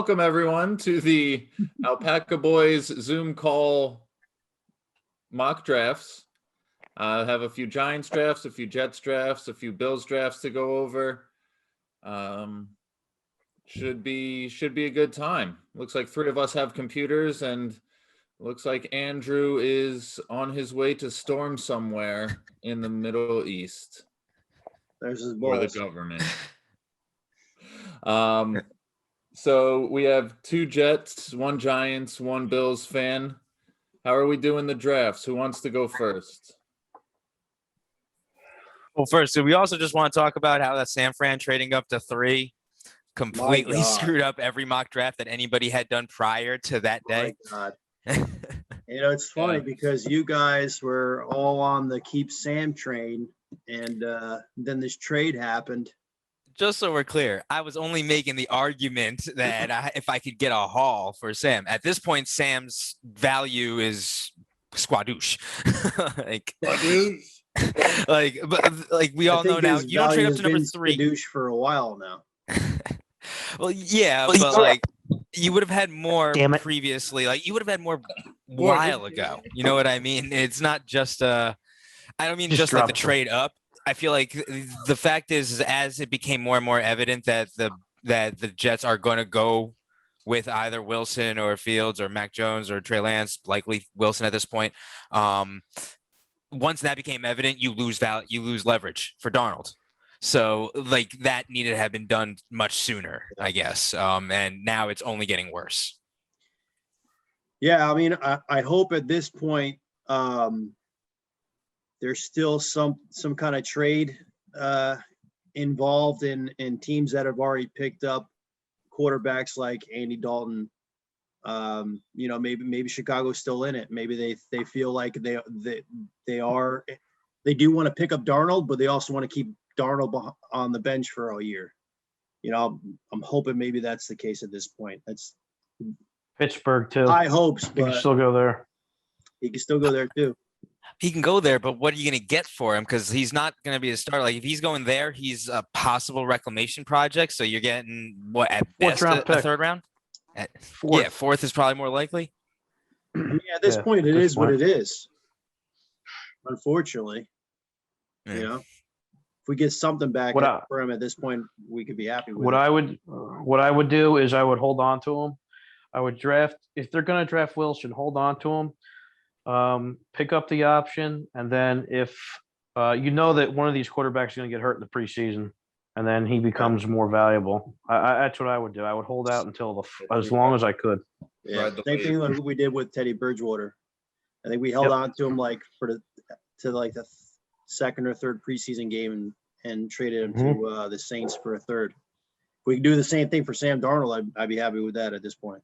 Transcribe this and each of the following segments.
welcome everyone to the Alpaca Boys Zoom call mock drafts. I have a few Giants drafts, a few Jets drafts, a few Bills drafts to go over. Should be a good time. Looks like three of us have computers, and looks like Andrew is on his way to storm somewhere in the Middle East. There's his or the government. So we have two Jets, one Giants, one Bills fan. How are we doing the drafts? Who wants to go first? Well, first, so we also just want to talk about how that San Fran trading up to 3 completely screwed up every mock draft that anybody had done prior to that day. My God. It's funny because you guys were all on the keep Sam train, and then this trade happened. Just so we're clear, I was only making the argument that if I could get a haul for Sam. At this point, Sam's value is squadouche. But we all know now, you don't trade up to number 3. Squadouche for a while now. Well, yeah, but you would have had more previously. You would have had more while ago. You know what I mean? It's not just I don't mean just like the trade up. I feel like the fact is as it became more and more evident that the Jets are going to go with either Wilson or Fields or Mac Jones or Trey Lance, likely Wilson at this point. Once that became evident, you lose leverage for Darnold. So that needed to have been done much sooner, I guess. And now it's only getting worse. Yeah, I mean, I hope at this point there's still some kind of trade involved in teams that have already picked up quarterbacks like Andy Dalton. Maybe Chicago's still in it. Maybe they feel like they do want to pick up Darnold, but they also want to keep Darnold on the bench for a year. I'm hoping maybe that's the case at this point. That's Pittsburgh too. High hopes, but he can still go there. He can still go there too. He can go there, but what are you going to get for him? Because he's not going to be a starter. If he's going there, he's a possible reclamation project. So you're getting what at best a third round? Fourth is probably more likely. At this point, it is what it is. Unfortunately, if we get something back for him at this point, we could be happy with it. What I would do is I would hold on to him. I would draft if they're going to draft Wilson, hold on to him. Pick up the option, and then if that one of these quarterbacks is going to get hurt in the preseason, and then he becomes more valuable. That's what I would do. I would hold out until as long as I could. Yeah, same thing like we did with Teddy Bridgewater. I think we held on to him to the second or third preseason game and traded him to the Saints for a third. If we could do the same thing for Sam Darnold, I'd be happy with that at this point.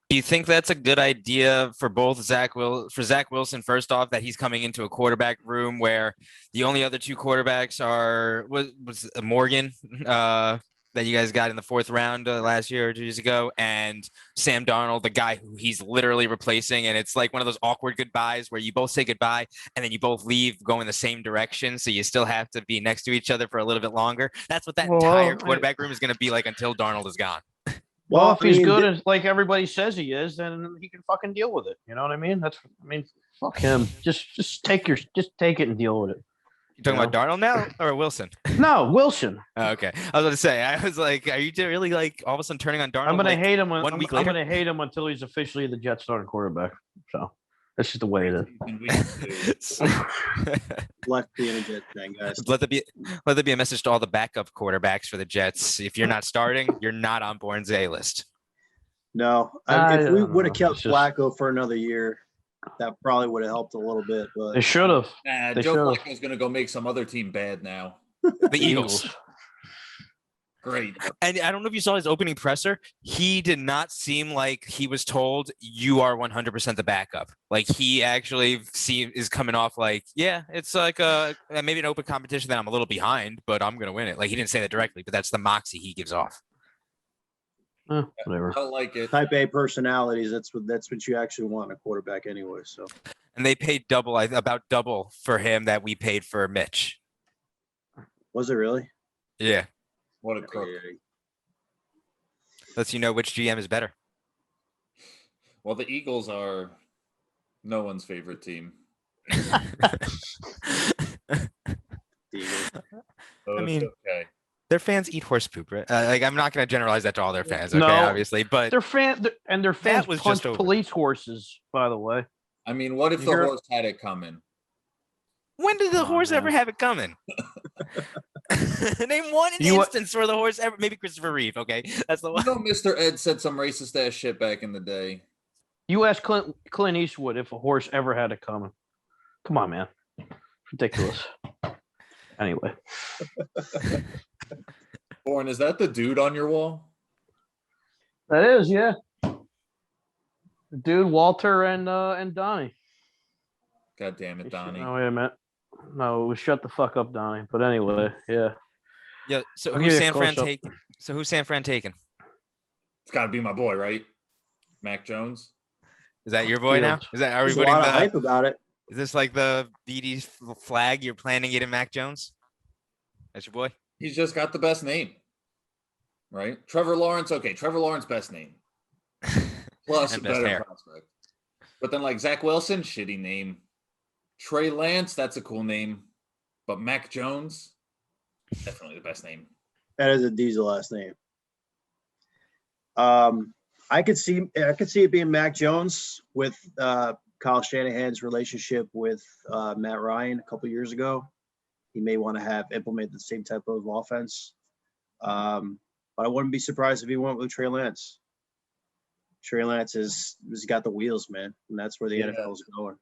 Do you think that's a good idea for both Zach Wilson, first off, that he's coming into a quarterback room where the only other two quarterbacks was Morgan that you guys got in the 4th round last year or 2 years ago, and Sam Darnold, the guy who he's literally replacing, and it's like one of those awkward goodbyes where you both say goodbye and then you both leave going the same direction, so you still have to be next to each other for a little bit longer. That's what that entire quarterback room is going to be like until Darnold is gone. Well, if he's good as like everybody says he is, then he can fucking deal with it. You know what I mean? Fuck him. Just take it and deal with it. You talking about Darnold now or Wilson? No, Wilson. Oh, okay. I was going to say, I was like, are you really all of a sudden turning on Darnold? I'm going to hate him. I'm going to hate him until he's officially the Jets starting quarterback. So that's just the way it is. Left being a Jets fan, guys. Let there be a message to all the backup quarterbacks for the Jets. If you're not starting, you're not on Bourne's A list. No, if we would have kept Flacco for another year, that probably would have helped a little bit. But they should have. Joe Flacco's going to go make some other team bad now. The Eagles. Great. And I don't know if you saw his opening presser. He did not seem like he was told you are 100% the backup. Like he actually is coming off like, yeah, it's like maybe an open competition that I'm a little behind, but I'm going to win it. Like he didn't say that directly, but that's the moxie he gives off. Whatever. I like it. Type A personalities. That's what you actually want in a quarterback anyway. So. And they paid about double for him that we paid for Mitch. Was it really? Yeah. What a crook. Lets you know which GM is better. Well, the Eagles are no one's favorite team. Eagles. So I it's mean, okay. their fans eat horse poop, right? Like, I'm not going to generalize that to all their fans, okay, No. obviously, but Their fans was punch just over. police horses, by the way. I mean, what if You the hear- horse had it coming? when did the Come on, horse ever man. have it coming? Name one You what- instance where the horse ever, maybe Christopher Reeve, okay? That's the You one. know, Mr. Ed said some racist ass shit back in the day. You asked Clint Eastwood if a horse ever had it coming. Come on, man. Ridiculous. Anyway, Born, is that the dude on your wall? that is, yeah. Dude, Walter and Donnie. God damn it, Donnie. Oh, wait a minute. No, it was shut the fuck up, Donnie. But anyway, yeah. Yeah. So I'll who's give you a San Fran close-up. taking? So who's San Fran taking? It's got to be my boy, right? Mac Jones. Is that your boy now? Fields. Is that are we There's a putting lot the? of hype about it. Is this like the BD flag? You're planning it in Mac Jones? That's your boy. He's just got the best name, right? Trevor Lawrence. Okay, Trevor Lawrence, best name. Plus, And best better hair. prospect. But then, like Zach Wilson, shitty name. Trey Lance, that's a cool name. But Mac Jones, definitely the best name. That is a Diesel last name. I could see it being Mac Jones with Kyle Shanahan's relationship with Matt Ryan a couple years ago. He may want to have implemented the same type of offense. But I wouldn't be surprised if he went with Trey Lance. Trey Lance has got the wheels, man, and that's where the Yeah. NFL is going.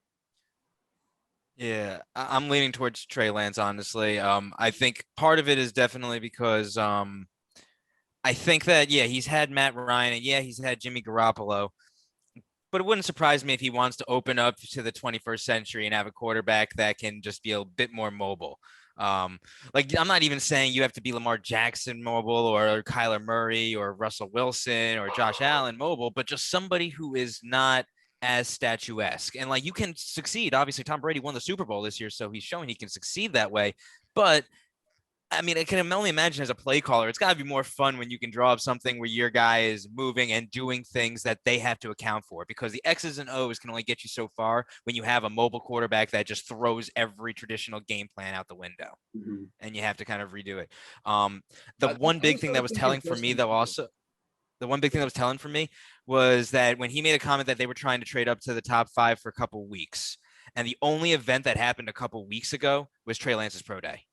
Yeah, I'm leaning towards Trey Lance, honestly. I think part of it is definitely because I think that, yeah, he's had Matt Ryan and yeah, he's had Jimmy Garoppolo, but it wouldn't surprise me if he wants to open up to the 21st century and have a quarterback that can just be a bit more mobile. Like, I'm not even saying you have to be Lamar Jackson mobile or Kyler Murray or Russell Wilson or Josh Allen mobile, but just somebody who is not as statuesque. And like, you can succeed. Obviously, Tom Brady won the Super Bowl this year, so he's showing he can succeed that way. But I mean, I can only imagine as a play caller, it's got to be more fun when you can draw up something where your guy is moving and doing things that they have to account for, because the X's and O's can only get you so far when you have a mobile quarterback that just throws every traditional game plan out the window Mhm. and you have to kind of redo it. I One big was thing that was telling for me, though, also, the one big thing that was telling for me was that when he made a comment that they were trying to trade up to the top 5 for a couple weeks, and the only event that happened a couple weeks ago was Trey Lance's pro day.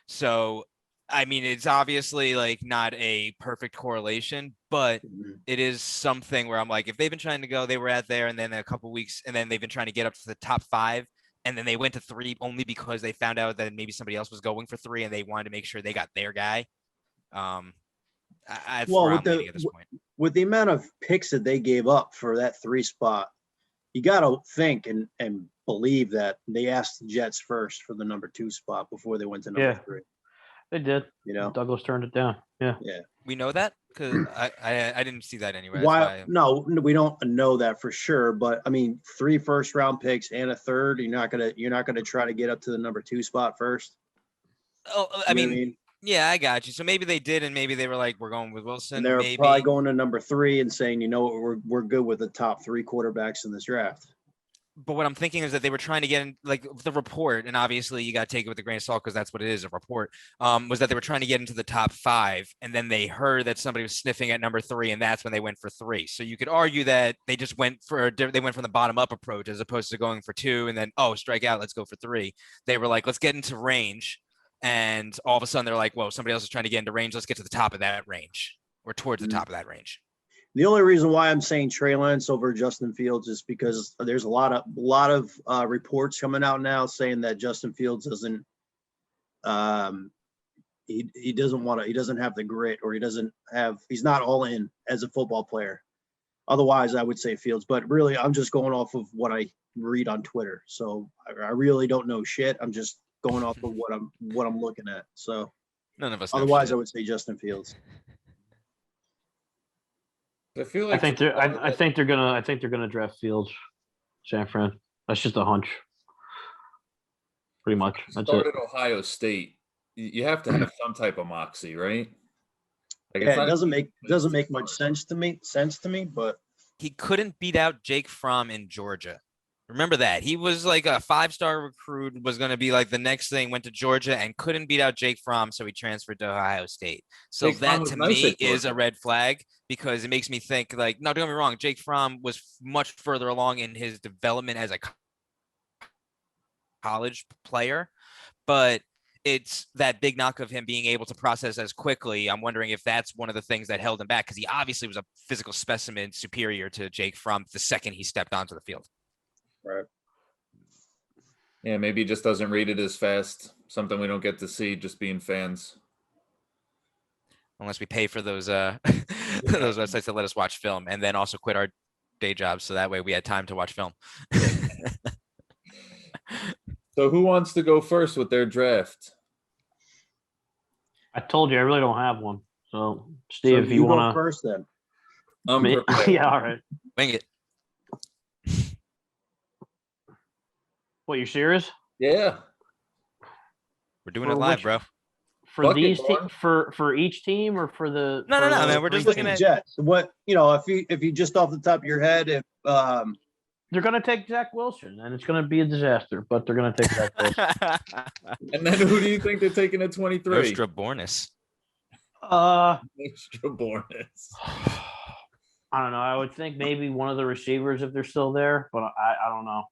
So, I mean, it's obviously like not a perfect correlation, but Mhm. it is something where I'm like, if they've been trying to go, they were at there, and then a couple weeks, and then they've been trying to get up to the top 5, and then they went to 3 only because they found out that maybe somebody else was going for 3, and they wanted to make sure they got their guy. That's Well, where with I'm leaning at this point. with the amount of picks that they gave up for that 3 spot, you got to think and believe that they asked the Jets first for the number 2 spot before they went to number Yeah. 3. They did. You know, Douglas turned it down. Yeah. We know that because I didn't see that anywhere. That's why? why. No, we don't know that for sure. But I mean, 3 first-round picks and a third. You're not gonna try to get up to the number 2 spot first. Oh, I You know what mean, yeah, I got you. So maybe they did, and maybe they were like, we're going with Wilson. and they're Maybe. probably going to number 3 and saying, you know what, we're good with the top 3 quarterbacks in this draft. But what I'm thinking is that they were trying to get in, like, the report, and obviously you got to take it with a grain of salt because that's what it is, a report, was that they were trying to get into the top 5, and then they heard that somebody was sniffing at number 3, and that's when they went for 3. So you could argue that they just went from the bottom up approach as opposed to going for 2 and then, oh, strike out, let's go for 3. They were like, let's get into range, and all of a sudden they're like, whoa, somebody else is trying to get into range, let's get to the top of that range, or towards the top of that range. The only reason why I'm saying Trey Lance over Justin Fields is because there's a lot of reports coming out now saying that Justin Fields doesn't he doesn't have the grit, or he's not all in as a football player. Otherwise, I would say Fields, but really I'm just going off of what I read on Twitter. So I really don't know shit. I'm just going off of what I'm looking at. So None of us know otherwise shit. I would say Justin Fields. I feel like I think they're gonna draft Fields, San Fran. That's just a hunch. Pretty much. That's it. started Ohio State. You have to have some type of moxie, right? Like, it's Yeah, it not- doesn't make much sense to me, but He couldn't beat out Jake Fromm in Georgia. Remember that. He was like a 5-star recruit, was going to be like the next thing, went to Georgia and couldn't beat out Jake Fromm, so he transferred to Ohio State. So Jake Fromm that was to nice me at is a Georgia. red flag because it makes me think like, no, don't get me wrong, Jake Fromm was much further along in his development as a college player, but it's that big knock of him being able to process as quickly. I'm wondering if that's one of the things that held him back because he obviously was a physical specimen superior to Jake Fromm the second he stepped onto the field. right. Yeah, maybe he just doesn't read it as fast. Something we don't get to see just being fans. Unless we pay for those those websites that let us watch film and then also quit our day jobs so that way we had time to watch film. So who wants to go first with their draft? I told you I really don't have one. So So Steve, if you you go want first then. I'm to, prepared. yeah, all right. Wing it. What, you serious? Yeah. We're doing For it live, which- bro. For Fuck it, these Barn. for each team or for the No, for no, the man, we're just three looking teams? at- Jets. What if you just off the top of your head, if They're gonna take Zach Wilson, and it's gonna be a disaster, but they're gonna take Zach Wilson. And then who do you think they're taking at 23? Nostrabornis. Nostrabornis. I don't know. I would think maybe one of the receivers if they're still there, but I don't know.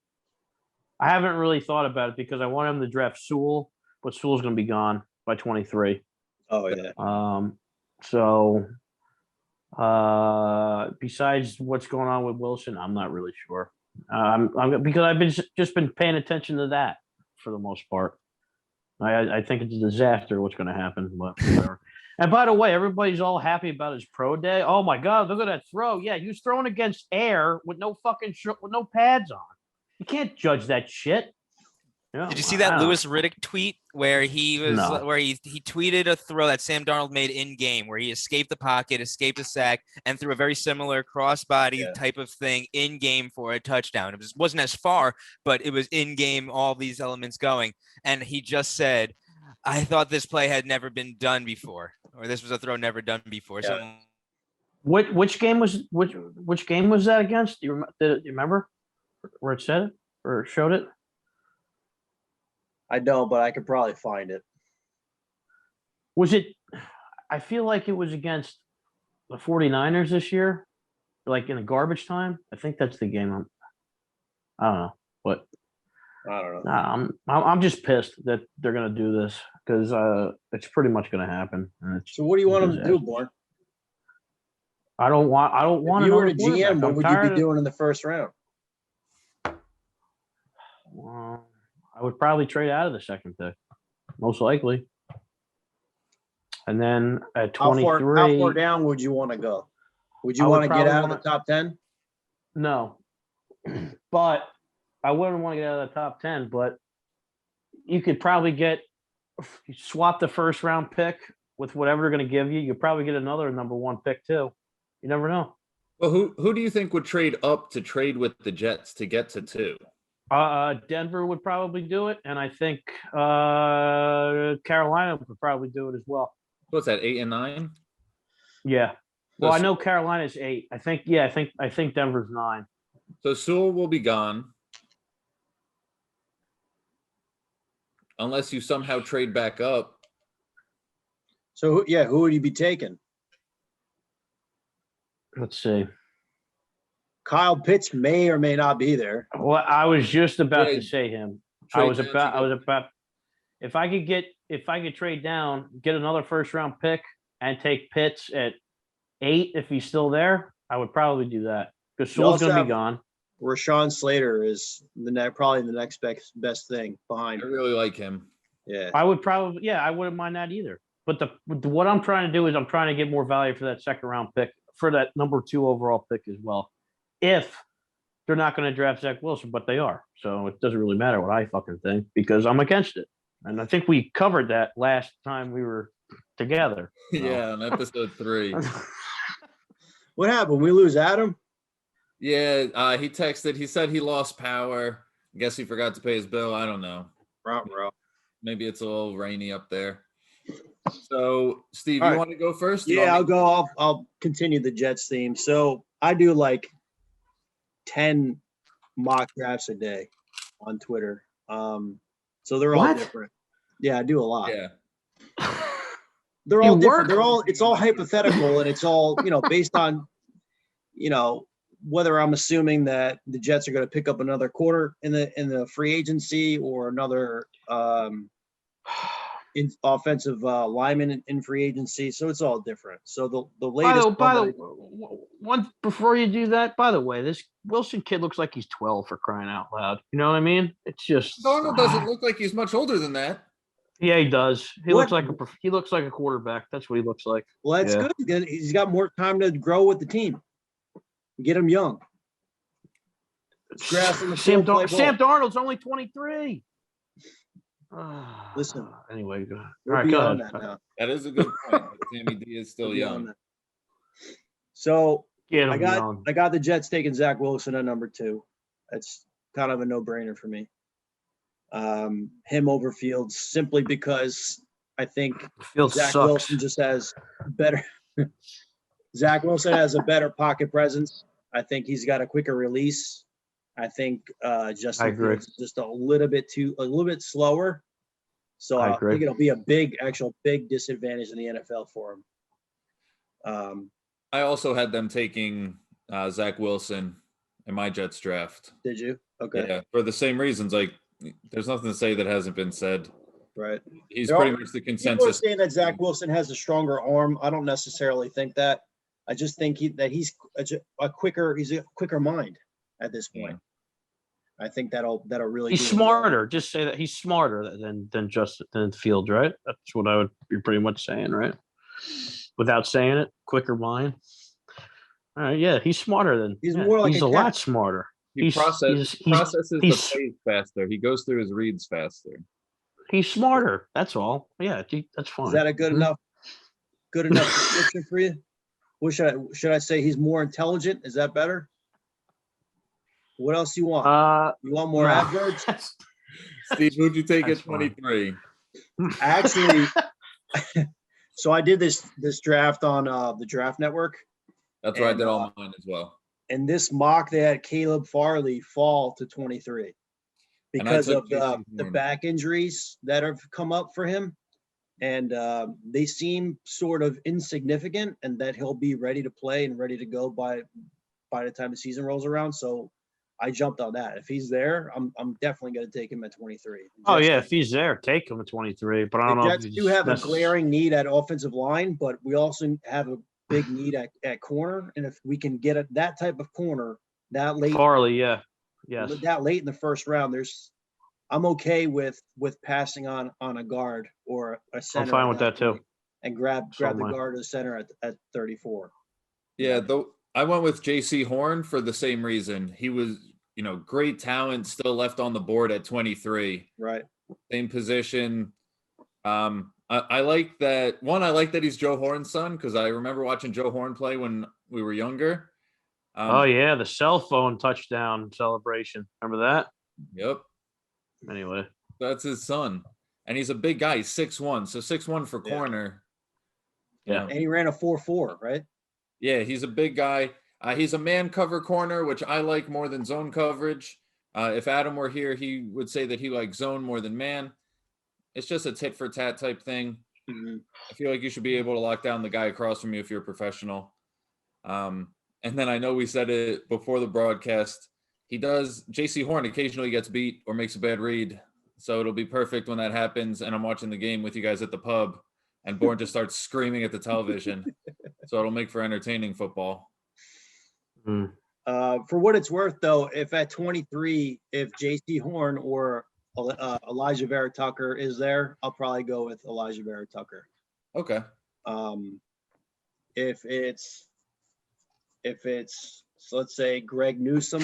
I haven't really thought about it because I want him to draft Sewell, but Sewell's gonna be gone by 23. oh yeah. So besides what's going on with Wilson, I'm not really sure. I'm because I've just been paying attention to that for the most part. I think it's a disaster what's going to happen, but whatever. And by the way, everybody's all happy about his pro day. Oh my God, look at that throw! Yeah, he was throwing against air with no fucking with no pads on. You can't judge that shit. Did you see that Lewis Riddick tweet where he was No. where he tweeted a throw that Sam Darnold made in game where he escaped the pocket, escaped a sack, and threw a very similar crossbody Yeah. type of thing in game for a touchdown. It wasn't as far, but it was in game, all these elements going. And he just said, I thought this play had never been done before, or this was a throw never done before. Yeah. So Which game was which game was that against? Do you remember where it said it or showed it? I don't, but I could probably find it. Was it? I feel like it was against the 49ers this year, like in a garbage time. I think that's the game. I don't know, but I don't know. I'm just pissed that they're gonna do this because it's pretty much gonna happen. And it's, So what do you want them to do, Born? I don't want. If you were the another quarterback. GM, what I'm would you tired be of- doing in the first round? I would probably trade out of the second pick, most likely. And then at How 23, far down would you want to go? Would you I would want to get probably out of wanna- the top 10? no, but I wouldn't want to get out of the top 10. But you could probably you swap the first round pick with whatever they're going to give you. You probably get another number 1 pick too. You never know. Well, who do you think would trade up to trade with the Jets to get to 2? Denver would probably do it, and I think Carolina would probably do it as well. What's that, 8 and 9? Yeah. Well, I So- know Carolina's 8. I think Denver's 9. So Sewell will be gone. Unless you somehow trade back up. So who would you be taking? Let's see. Kyle Pitts may or may not be there. Well, I was just about Yeah, to say him. trade I was down to about. get- If I could trade down, get another first round pick, and take Pitts at 8 if he's still there, I would probably do that because You Sewell's also going to have- be gone. Rashawn Slater is probably the next best thing I behind. really like him. Yeah. I would probably, yeah, I wouldn't mind that either. But what I'm trying to do is I'm trying to get more value for that second round pick, for that number 2 overall pick as well. If they're not going to draft Zach Wilson, but they are. So it doesn't really matter what I fucking think because I'm against it. And I think we covered that last time we were together. So. Yeah, on episode 3. What happened? We lose Adam? Yeah, he texted. He said he lost power. I guess he forgot to pay his bill. I don't know. Bro. Maybe it's a little rainy up there. So, Steve, All you right. want to go first? You Yeah, want I'll me- go. I'll continue the Jets theme. So I do like 10 mock drafts a day on Twitter. So they're all What? different. Yeah, I do a lot. Yeah. They're You all different. work? They're all it's all hypothetical and it's all, based on, whether I'm assuming that the Jets are going to pick up another quarter in the free agency or another offensive lineman in free agency. So it's all different. So the latest one before you do that, by the way, this Wilson kid looks like he's 12 for crying out loud. You know what I mean? It's just Darnold doesn't look like he's much older than that. Yeah, he does. He What? looks like a quarterback. That's what he looks like. well, that's Yeah. good. He's got more time to grow with the team. Get him young. Grass in the Sam field, play Sam ball. Darnold's only 23. Listen, Anyway, go ahead. All we're right, go beyond ahead. that now. That is a good point. But Sammy D is still We're beyond young. that. So Get him I got young. the Jets taking Zach Wilson at number 2. That's kind of a no-brainer for me. Him over Fields simply because I think Field Zach sucks. Wilson just has better. Zach Wilson has a better pocket presence. I think he's got a quicker release. I think Justin agree. Fields is just a little bit slower. So I I agree. think it'll be a big disadvantage in the NFL for him. I also had them taking Zach Wilson in my Jets draft. Did you? Okay. Yeah, for the same reasons. Like, there's nothing to say that hasn't been said. Right. He's They're pretty all- much the People are consensus. saying that Zach Wilson has a stronger arm. I don't necessarily think that. I just think he's a quicker mind at this point. I think that'll really. He's do him well. smarter. Just say that he's smarter than Fields, right? That's what I would be pretty much saying, right? Without saying it, quicker mind. All right, yeah, he's smarter than. He's more like he's a a lot cat. smarter. He processes the plays faster. He goes through his reads faster. He's smarter. That's all. Yeah, that's fine. Is that a good enough description for you? What should I say? He's more intelligent. Is that better? What else you want? You want more no. adverbs? Steve, who'd you take at That's fine. 23? Actually, so I did this draft on the Draft Network. That's where I And, did all mine as well. In this mock, they had Caleb Farley fall to 23 because took of JC the Horn. back injuries that have come up for him. And they seem sort of insignificant and that he'll be ready to play and ready to go by the time the season rolls around. So I jumped on that. If he's there, I'm definitely going to take him at 23. Oh yeah, if he's there, take him at 23. But I don't The know. Jets do have a glaring need at offensive line, but we also have a big need at corner. And if we can get that type of corner that late, Farley, yeah, yes, that late in the first round, I'm okay with passing on a guard or a center. I'm fine with that too. point and grab So the am I. guard or the center at 34. Yeah, though I went with JC Horn for the same reason. He was, great talent still left on the board at 23. Right. Same position. I like that. One, I like that he's Joe Horn's son because I remember watching Joe Horn play when we were younger. Oh yeah, the cell phone touchdown celebration. Remember that? Yep. Anyway, That's his son. And he's a big guy. He's 6'1". So 6'1" for Yeah. corner. Yeah. And he ran a 4.4, right? Yeah, he's a big guy. He's a man cover corner, which I like more than zone coverage. If Adam were here, he would say that he likes zone more than man. It's just a tit for tat type thing. Mm-hmm. I feel like you should be able to lock down the guy across from you if you're a professional. And then I know we said it before the broadcast. JC Horn occasionally gets beat or makes a bad read. So it'll be perfect when that happens. And I'm watching the game with you guys at the pub and Bourne just starts screaming at the television. So it'll make for entertaining football. Mm. For what it's worth, though, if at 23, if JC Horn or Elijah Vera Tucker is there, I'll probably go with Elijah Vera Tucker. Okay. If it's so let's say Greg Newsome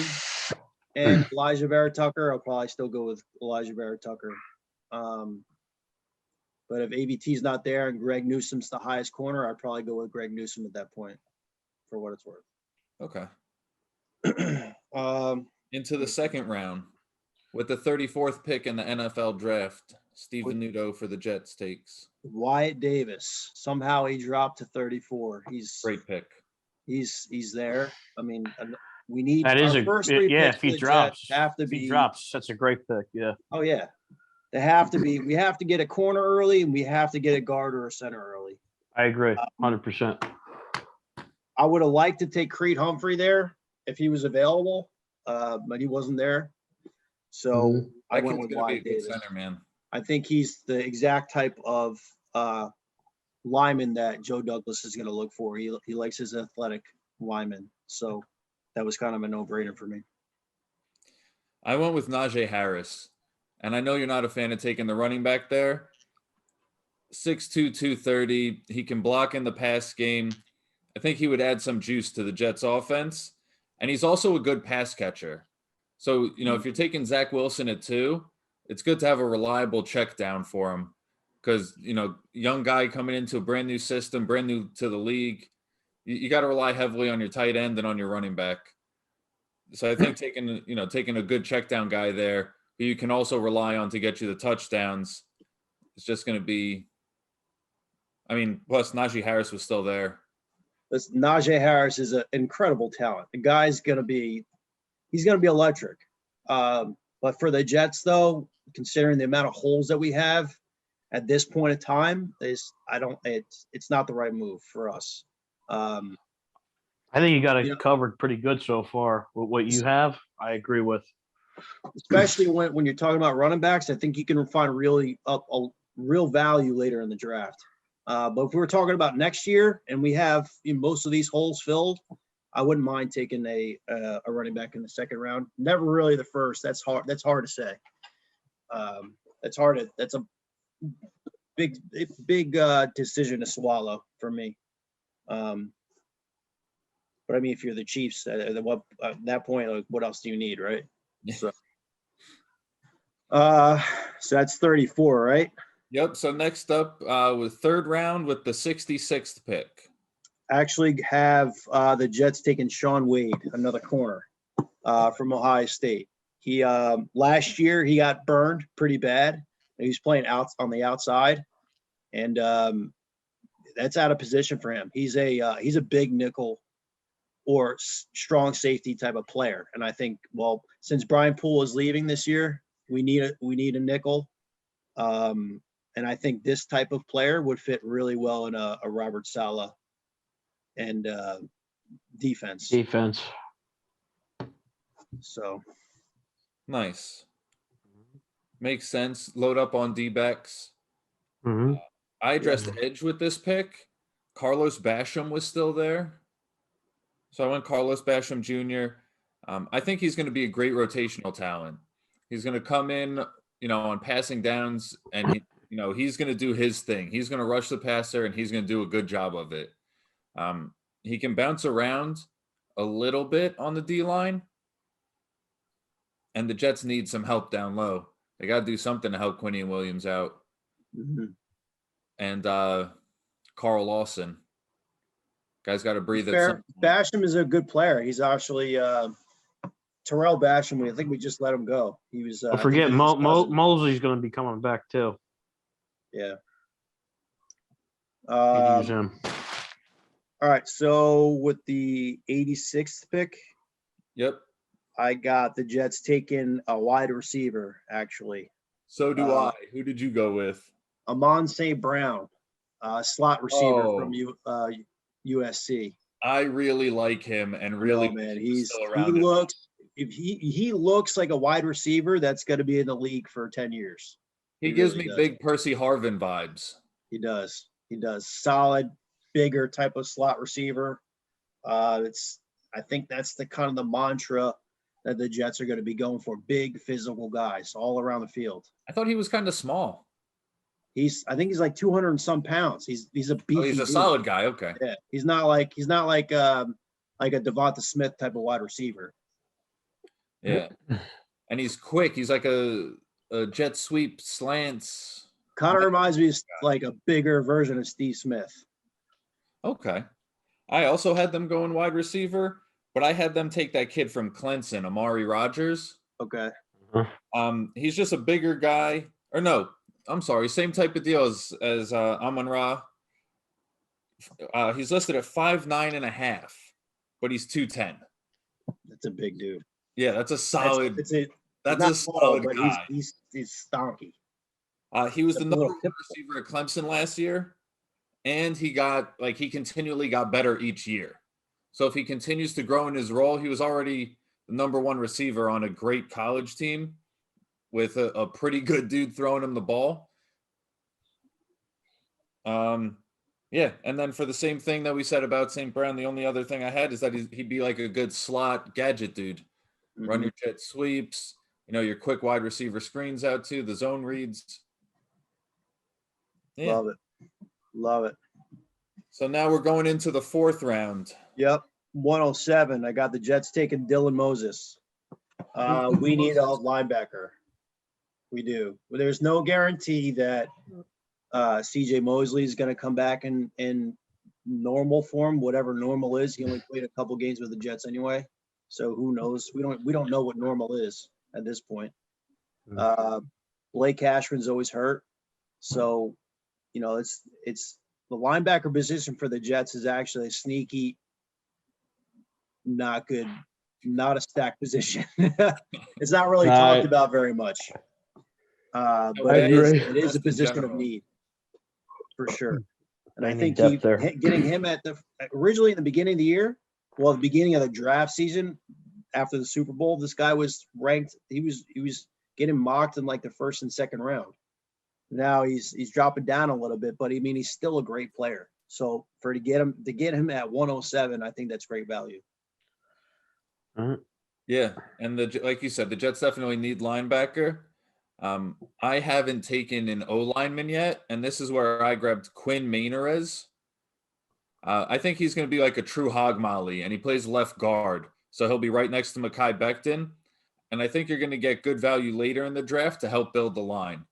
and Elijah Vera Tucker, I'll probably still go with Elijah Vera Tucker. But if ABT's not there and Greg Newsome's the highest corner, I'd probably go with Greg Newsome at that point, for what it's worth. Okay. Um, Into the second round with the 34th pick in the NFL draft. Steven Nudo for the Jets takes. Wyatt Davis. Somehow he dropped to 34. Great pick. He's there. I mean, we need That is our a first three yeah. picks If for he the drops, Jets have to if be. he drops, that's a great pick. Yeah. Oh yeah, they have to be. We have to get a corner early, and we have to get a guard or a center early. I agree, 100%. I would have liked to take Creed Humphrey there if he was available, but he wasn't there. So I That went kid's with gonna be a Wyatt good Davis. center, man. I think he's the exact type of lineman that Joe Douglas is going to look for. He likes his athletic lineman. So that was kind of a no-brainer for me. I went with Najee Harris, and I know you're not a fan of taking the running back there. 6'2", 230. He can block in the pass game. I think he would add some juice to the Jets offense. And he's also a good pass catcher. So, if you're taking Zach Wilson at 2, it's good to have a reliable check down for him. Because, young guy coming into a brand new system, brand new to the league, you got to rely heavily on your tight end and on your running back. So I think taking a good check down guy there who you can also rely on to get you the touchdowns is just going to be, plus Najee Harris was still there. This Najee Harris is an incredible talent. The guy's going to be electric. But for the Jets, though, considering the amount of holes that we have at this point in time, it's not the right move for us. I think you got it covered pretty good so far with what you have. I agree with. Especially when you're talking about running backs, I think you can find really a real value later in the draft. But if we were talking about next year and we have most of these holes filled, I wouldn't mind taking a running back in the second round. Never really the first. That's hard. That's hard to say. That's a big decision to swallow for me. But I mean, if you're the Chiefs, at that point, like, what else do you need, right? So that's 34, right? Yep. So next up, with third round with the 66th pick. Actually have the Jets taking Sean Wade, another corner from Ohio State. He last year he got burned pretty bad. He was playing out on the outside, and that's out of position for him. He's a big nickel or strong safety type of player. And I think, since Brian Poole is leaving this year, we need a nickel. And I think this type of player would fit really well in a Robert Saleh and defense. So Nice. Makes sense. Load up on D-backs. I addressed edge with this pick. Carlos Basham was still there. So I went Carlos Basham Jr. I think he's going to be a great rotational talent. He's going to come in, on passing downs, and he's going to do his thing. He's going to rush the passer, and he's going to do a good job of it. He can bounce around a little bit on the D-line, and the Jets need some help down low. They got to do something to help Quinny and Williams out. And Carl Lawson. Guy's got to breathe. Basham is a good player. He's actually Terrell Basham. I think we just let him go. He was. I forget Mosley's going to be coming back too. Yeah. Use him. All right. So with the 86th pick, yep, I got the Jets taking a wide receiver. Actually, so do I. Who did you go with? Amon St. Brown, slot receiver from USC. I really like him, and really, man, he looks like a wide receiver that's going to be in the league for 10 years. He gives me big Percy Harvin vibes. He does. Solid, bigger type of slot receiver. I think that's the kind of the mantra that the Jets are going to be going for. Big physical guys all around the field. I thought he was kind of small. I think he's like 200 and some pounds. He's a beefy. He's a solid guy. Okay. Yeah. He's not like a Devonta Smith type of wide receiver. Yeah. And he's quick. He's like a jet sweep slants. Kind of reminds me of like a bigger version of Steve Smith. Okay. I also had them going wide receiver, but I had them take that kid from Clemson, Amari Rogers. Okay. He's just a bigger guy. Or no, I'm sorry, same type of deal as Amon-Ra. He's listed at 5'9.5", but he's 210. That's a big dude. Yeah, that's a solid. He's That's not a tall, solid but guy. he's stonky. He was the That's a number little one typical. receiver at Clemson last year, and he continually got better each year. So if he continues to grow in his role, he was already the number one receiver on a great college team with a pretty good dude throwing him the ball. Yeah, and then for the same thing that we said about St. Brown, the only other thing I had is that he'd be like a good slot gadget dude. Run your jet sweeps, your quick wide receiver screens out too, the zone reads. Yeah. Love it. So now we're going into the 4th round. Yep. 107. I got the Jets taking Dylan Moses. We need a linebacker. We do. There's no guarantee that CJ Mosley is going to come back in normal form, whatever normal is. He only played a couple games with the Jets anyway. So who knows? We don't know what normal is at this point. Blake Cashman's always hurt. So, it's the linebacker position for the Jets is actually a sneaky, not good, not a stacked position. It's not really talked about very much. But it is a position of need for sure. And I think getting him originally in the beginning of the year, the beginning of the draft season after the Super Bowl, this guy was ranked. He was getting mocked in like the 1st and 2nd round. Now he's dropping down a little bit, but he's still a great player. So to get him at 107, I think that's great value. Yeah, and like you said, the Jets definitely need linebacker. I haven't taken an O lineman yet, and this is where I grabbed Quinn Mainorez. I think he's going to be like a true hog molly, and he plays left guard, so he'll be right next to Mekhi Becton. And I think you're going to get good value later in the draft to help build the line.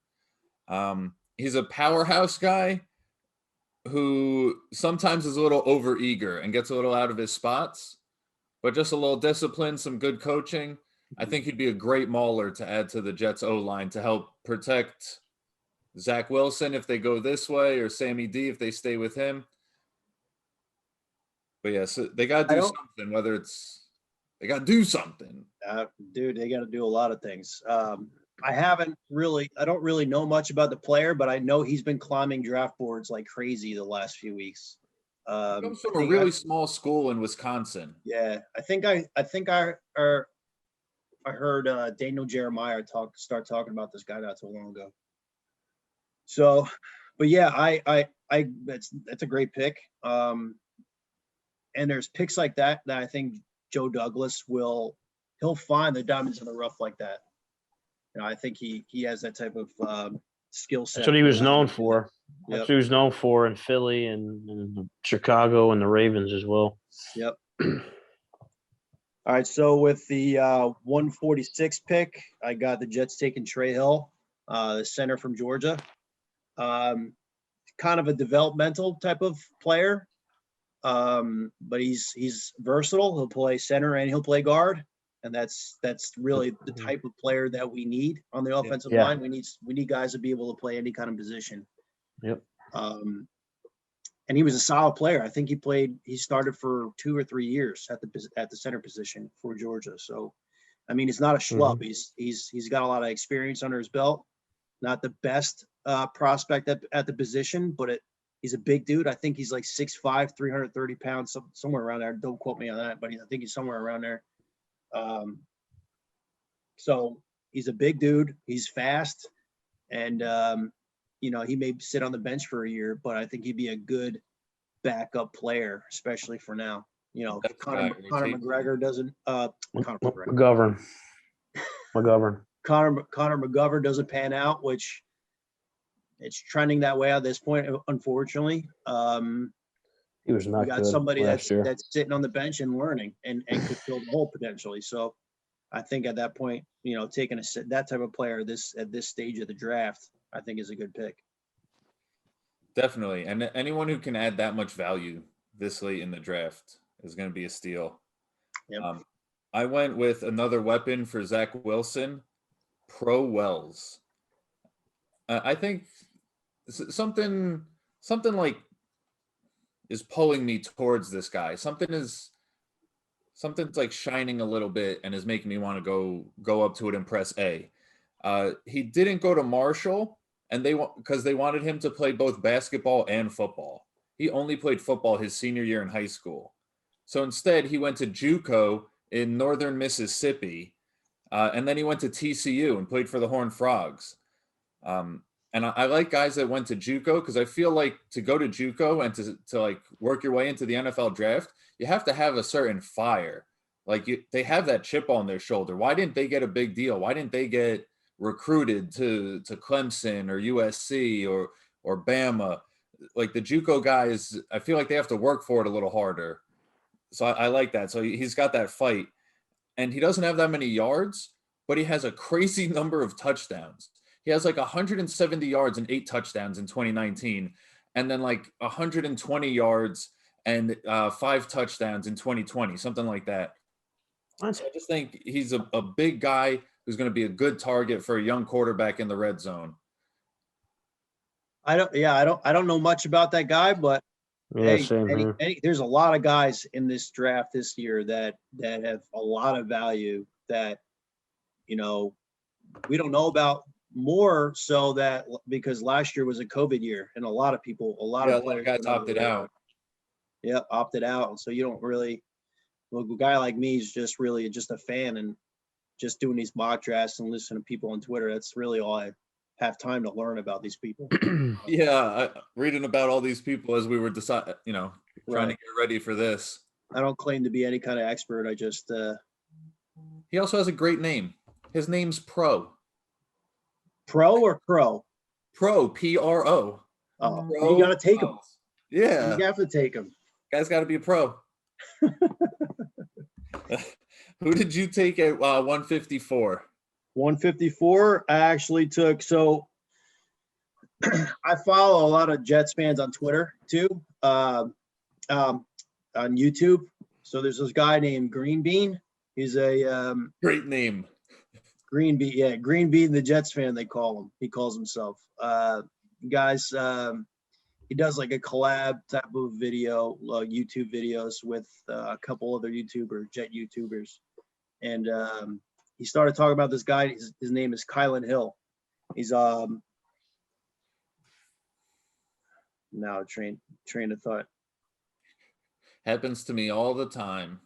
He's a powerhouse guy who sometimes is a little overeager and gets a little out of his spots, but just a little discipline, some good coaching. I think he'd be a great mauler to add to the Jets O-line to help protect Zach Wilson if they go this way, or Sammy D if they stay with him. But yeah, so they got to do something, they got to do something. Dude, they got to do a lot of things. I don't really know much about the player, but I know he's been climbing draft boards like crazy the last few weeks. Comes from a really small school in Wisconsin. Yeah, I think I heard Daniel Jeremiah start talking about this guy not so long ago. So, but yeah, that's a great pick. And there's picks like that I think Joe Douglas he'll find the diamonds in the rough like that. I think he has that type of skill set. That's what he was known for. That's what he was known for in Philly and Chicago and the Ravens as well. Yep. All right, so with the 146 pick, I got the Jets taking Trey Hill, the center from Georgia. Kind of a developmental type of player, but he's versatile. He'll play center and he'll play guard, and that's really the type of player that we need on the offensive line. We need guys to be able to play any kind of position. Yep. And he was a solid player. I think he started for 2 or 3 years at the center position for Georgia. So, he's not a schlub. He's got a lot of experience under his belt. Not the best prospect at the position, but he's a big dude. I think he's like 6'5", 330 pounds, somewhere around there. Don't quote me on that, but I think he's somewhere around there. So he's a big dude. He's fast, and he may sit on the bench for a year, but I think he'd be a good backup player, especially for now. Conor McGregor doesn't. McGovern. Conor McGovern doesn't pan out, which it's trending that way at this point, unfortunately. He was not. You got somebody that's sitting on the bench and learning and could fill the hole potentially. So I think at that point, taking that type of player at this stage of the draft, I think is a good pick. Definitely. And anyone who can add that much value this late in the draft is going to be a steal. Yep. I went with another weapon for Zach Wilson, Pro Wells. I think something like is pulling me towards this guy. Something's like shining a little bit and is making me want to go up to it and press A. He didn't go to Marshall, and because they wanted him to play both basketball and football. He only played football his senior year in high school. So instead, he went to JUCO in northern Mississippi, and then he went to TCU and played for the Horned Frogs. And I like guys that went to JUCO because I feel like to go to JUCO and to like work your way into the NFL draft, you have to have a certain fire. Like they have that chip on their shoulder. Why didn't they get a big deal? Why didn't they get recruited to Clemson or USC or Bama? Like the JUCO guys, I feel like they have to work for it a little harder. So I like that. So he's got that fight, and he doesn't have that many yards, but he has a crazy number of touchdowns. He has like 170 yards and 8 touchdowns in 2019, and then like 120 yards and 5 touchdowns in 2020, something like that. So I just think he's a big guy who's going to be a good target for a young quarterback in the red zone. I don't know much about that guy, but Yeah, hey, same here. there's a lot of guys in this draft this year that have a lot of value that, you know, we don't know about, more so that because last year was a COVID year and a lot of players guys opted out. Yeah, opted out. And so you don't really, well, a guy like me is just really just a fan and just doing these mock drafts and listening to people on Twitter. That's really all I have time to learn about these people. Yeah, reading about all these people as we were trying to Right. get ready for this. I don't claim to be any kind of expert. I just He also has a great name. His name's Pro. Pro or Crow? Pro, Pro. Oh, Pro you got to take them. Yeah, You have to take them. guy's got to be a pro. Who did you take at 154? 154. I actually took, so I follow a lot of Jets fans on Twitter too, on YouTube. So there's this guy named Green Bean. He's a Great name. Green Bean, yeah, Green Bean, the Jets fan, they call him. He calls himself. Guys, he does like a collab type of video, YouTube videos with a couple other Jet YouTubers. And he started talking about this guy. His name is Kylan Hill. He's now train of thought. Happens to me all the time.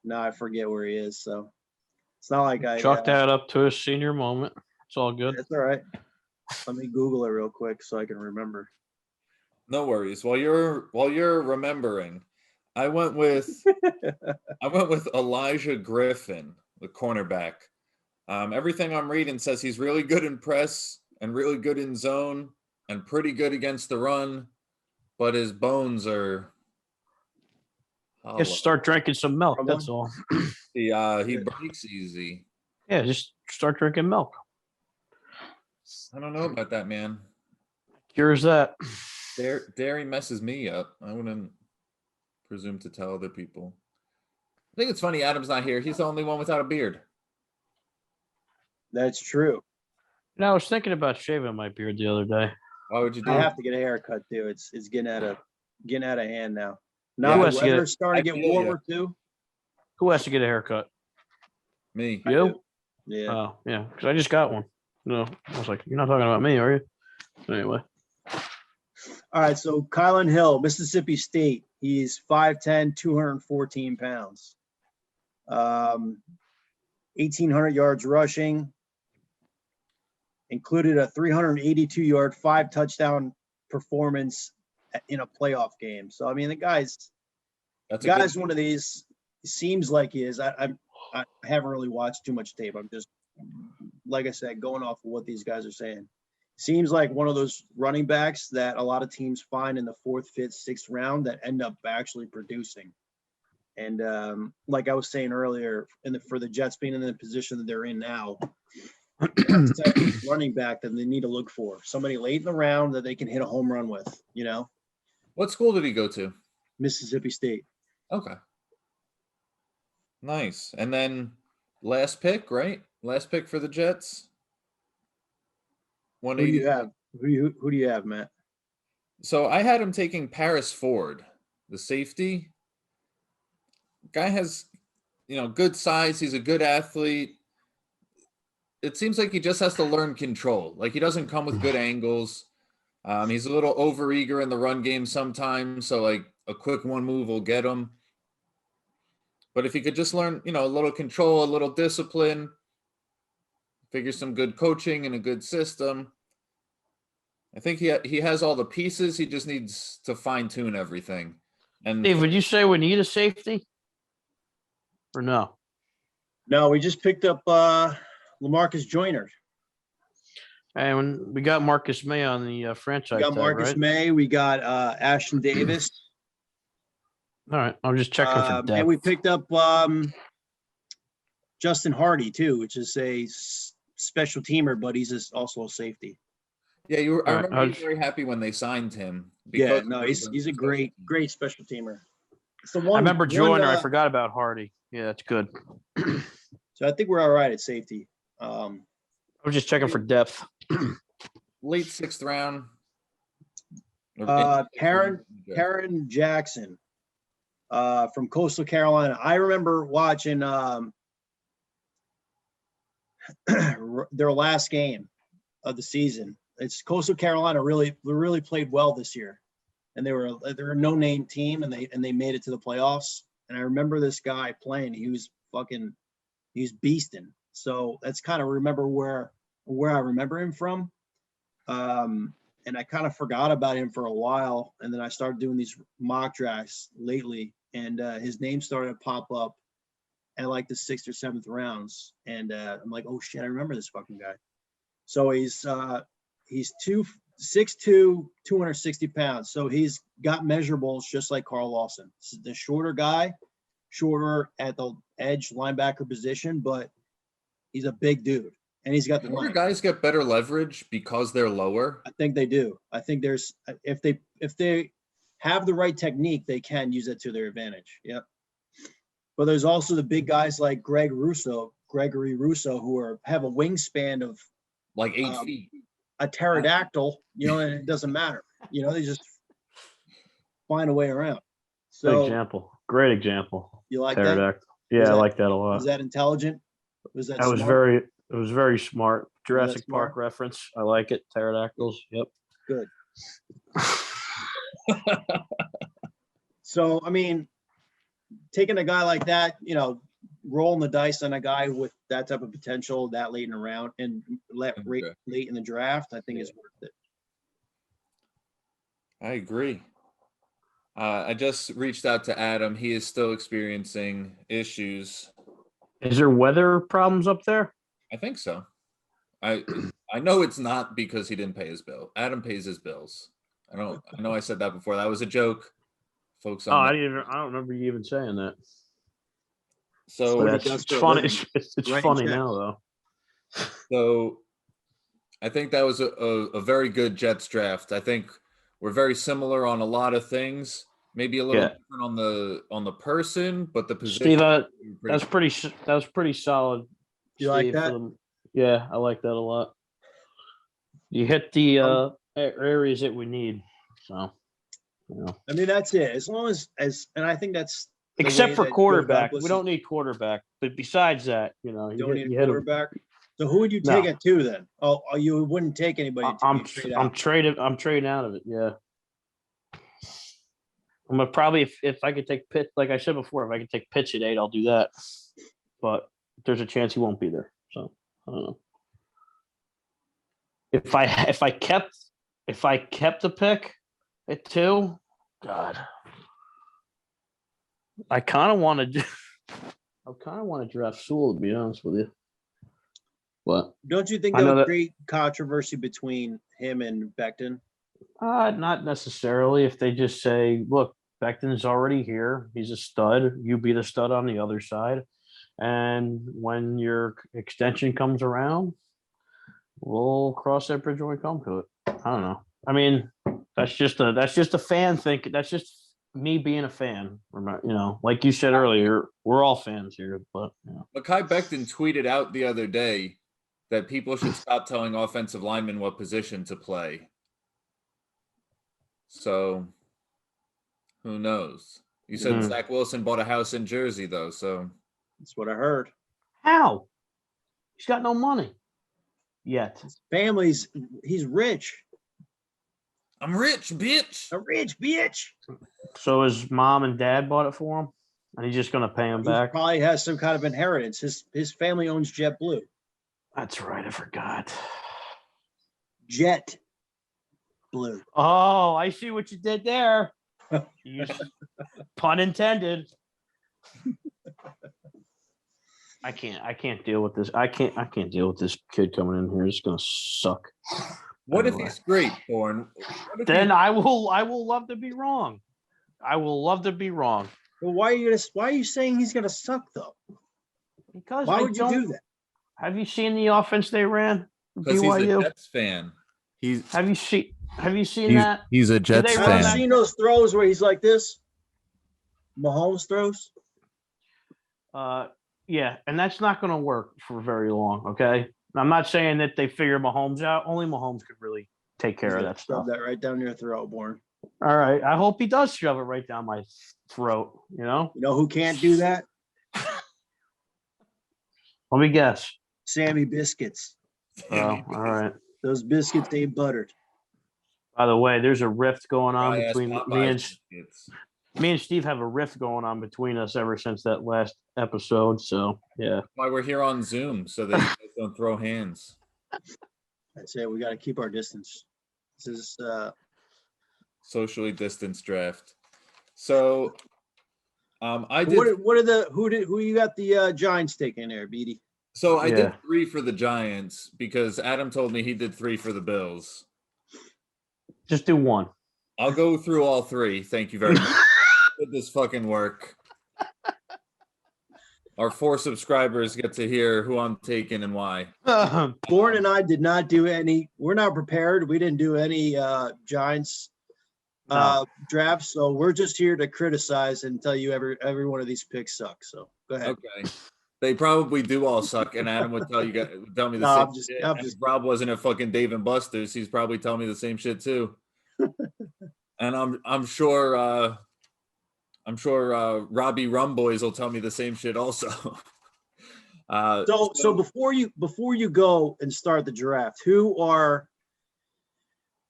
Now I forget where he is. So it's not like I Chalk that up to a senior moment. It's all good. It's all right. Let me Google it real quick so I can remember. No worries. While you're remembering, I went with Elijah Griffin, the cornerback. Everything I'm reading says he's really good in press and really good in zone and pretty good against the run, but his bones are hollow. Just start drinking some milk. That's all. He breaks easy. Yeah, just start drinking milk. I don't know about that, man. Cures that. Dairy messes me up. I wouldn't presume to tell other people. I think it's funny Adam's not here. He's the only one without a beard. That's true. I was thinking about shaving my beard the other day. Why would you do I it? have to get a haircut too. It's getting out of hand now. Yeah, Now has the to get weather's starting to I get feel ya. warmer too. Who has to get a haircut? Me. I You? do. Yeah. Oh, yeah, because I just got one. No, I was like, you're not talking about me, are you? Anyway. All right. So Kylan Hill, Mississippi State. He's 5'10", 214 pounds. 1,800 yards rushing. Included a 382-yard, 5-touchdown performance in a playoff game. So I mean, the guy's one of these. Seems like he is. I haven't really watched too much tape. I'm just, like I said, going off of what these guys are saying. Seems like one of those running backs that a lot of teams find in the 4th, 5th, 6th round that end up actually producing. And like I was saying earlier, for the Jets being in the position that they're in now, that's the type of running back that they need to look for. Somebody late in the round that they can hit a home run with, What school did he go to? Mississippi State. Okay. Nice. And then last pick, right? Last pick for the Jets. One Who of do you have? Who do you have, Matt? So I had him taking Paris Ford, the safety. Guy has, good size. He's a good athlete. It seems like he just has to learn control. Like he doesn't come with good angles. He's a little overeager in the run game sometimes. So like a quick one move will get him. But if he could just learn, a little control, a little discipline, figure some good coaching and a good system, I think he has all the pieces. He just needs to fine tune everything. And Steve, would you say we need a safety? Or no? No, we just picked up LaMarcus Joyner. And we got Marcus May on the franchise We got tag, Marcus right? May. We got Ashton Davis. All right, I'm just checking for depth. And we picked up Justin Hardy too, which is a special teamer, but he's also a safety. yeah, I All right, remember being very happy when they signed him. Yeah, because no, of he's the a great special teamer. It's the I one. remember Joyner. I uh, forgot about Hardy. Yeah, that's good. So I think we're all right at safety. I was just checking for depth. late 6th round. Karen Jackson from Coastal Carolina. I remember watching their last game of the season. It's Coastal Carolina really played well this year, and they're a no-name team, and they made it to the playoffs. And I remember this guy playing. He was beasting. So that's kind of remember where I remember him from. And I kind of forgot about him for a while, and then I started doing these mock drafts lately, and his name started to pop up at like the 6th or 7th rounds, and I'm like, oh shit, I remember this fucking guy. So he's 6'2", 260 pounds. So he's got measurables just like Carl Lawson. This is the shorter guy, shorter at the edge linebacker position, but he's a big dude. And he's got the Shorter length. guys get better leverage because they're lower. I think they do. I think there's if they have the right technique, they can use it to their advantage. Yep. But there's also the big guys like Gregory Russo, who have a wingspan of Like 8 feet. a pterodactyl, and it doesn't matter. They just find a way around. Good So example. Great example. you like that? Pterodactyl. Yeah, I that- like that a lot. Was that intelligent? Was that That was smart? it was very smart. Jurassic smart? Park reference. I like it. Pterodactyls. Yep. Good. So, I mean, taking a guy like that, rolling the dice on a guy with that type of potential that late in the round and late in the draft, I think is worth it. I agree. I just reached out to Adam. He is still experiencing issues. Is there weather problems up there? I think so. I know it's not because he didn't pay his bill. Adam pays his bills. I know I said that before. That was a joke, folks. I don't remember you even saying that. So It's funny. It's funny now though. So I think that was a very good Jets draft. I think we're very similar on a lot of things. Maybe a little different on the person, but the position. Steve, that was pretty solid. You like Steve, that? Yeah, I like that a lot. You hit the areas that we need. So, I mean, that's it. As long as and I think that's the except way for that quarterback, Douglas we don't need quarterback. But besides that, you don't you need a hit 'em. quarterback. So who would you take it to then? Oh, you wouldn't take anybody. I'm trading out of it. Yeah. I'm gonna probably if I could take Pitt, like I said before, if I could take Pitch at 8, I'll do that. But there's a chance he won't be there. So I don't know. If I kept the pick at 2, God, I kind of want to draft Sewell, to be honest with you. But don't you think I there know was that- great controversy between him and Becton? Not necessarily. If they just say, look, Becton's already here. He's a stud. You be the stud on the other side. And when your extension comes around, we'll cross that bridge when we come to it. I don't know. I mean, that's just a fan thinking. That's just me being a fan. Like you said earlier, we're all fans here. But Mekhi Becton tweeted out the other day that people should stop telling offensive linemen what position to play. So, who knows? You said Mhm. Zach Wilson bought a house in Jersey, though, so That's what I heard. How? He's got no money yet. His he's rich. I'm rich, bitch. A rich bitch. So his mom and dad bought it for him, and he's just gonna pay him He back. probably has some kind of inheritance. His family owns JetBlue. That's right. I forgot. Jet Blue. Oh, I see what you did there. Pun intended. I can't deal with this. I can't deal with this kid coming in here. It's gonna suck. What if Anyway. he's great, Thorne? Then I will love to be wrong. I will love to be wrong. Well, why are you saying he's gonna suck though? Because Why I would you don't. do that? Have you seen the offense they ran? Because he's a BYU. Jets fan. Have you seen that? He's a Jets Jets they Have run you that- fan. seen those throws where he's like this? Mahomes throws. Yeah, and that's not going to work for very long. Okay, I'm not saying that they figure Mahomes out. Only Mahomes could really take care He's of gonna that stuff. shove that right down your throat, Born. All right, I hope he does shove it right down my throat. You know, You know who can't do that? let me guess. Sammy Biscuits. Oh, all right. Those biscuits ain't buttered. By the way, there's a rift going on Dry-ass between Popeyes biscuits. me and Steve have a rift going on between us ever since that last episode. So yeah, Why we're here on Zoom, so that you guys don't throw hands. I'd say we got to keep our distance. This is Socially distanced draft. So, I did. who you got the Giants taking there, Beatty? So I did Yeah. 3 for the Giants because Adam told me he did 3 for the Bills. just do one. I'll go through all 3. Thank you very much. Did this fucking work. Our 4 subscribers get to hear who I'm taking and why. Born and I did not do any. We're not prepared. We didn't do any Giants No. drafts, so we're just here to criticize and tell you every one of these picks suck. So go ahead. Okay. They probably do all suck, and Adam would tell me the No, same I'm just- shit. I'm And just- if Rob wasn't at fucking Dave and Buster's, he's probably telling me the same shit too. And I'm sure Robbie Rumboys will tell me the same shit also. So before you go and start the draft, what are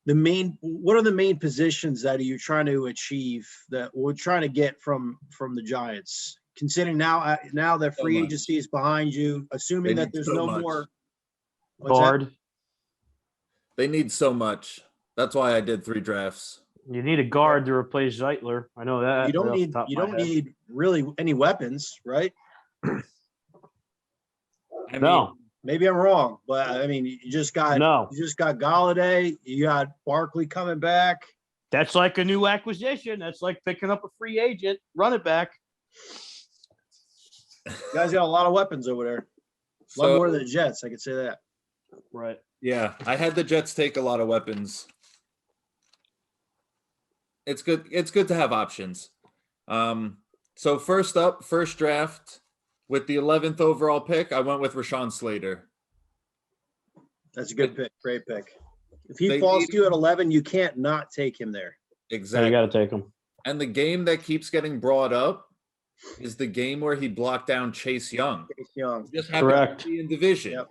the main positions that you're trying to achieve that we're trying to get from the Giants? Considering now that free much. agency is behind you, assuming They that need there's so no much. more. What's that? Bard. They need so much. That's why I did 3 drafts. You need a guard to replace Zeitler. I know that. You don't right off the need top of my head. really any weapons, right? I mean, No, Maybe I'm wrong, but I mean you just got Galladay, you got Barkley coming back. that's like a new acquisition. That's like picking up a free agent. Run it back. You guys got a lot of weapons over there. A lot so, more than the Jets, I could say that. Right. yeah, I had the Jets take a lot of weapons. It's good. It's good to have options. So first draft with the 11th overall pick, I went with Rashawn Slater. That's a good pick. Great pick. If he They falls need- to you at 11, you can't not take him there. So Exactly. you got to take him. And the game that keeps getting brought up is the game where he blocked down Chase Young. Chase Young. Just happened Correct. to be in division. Yep.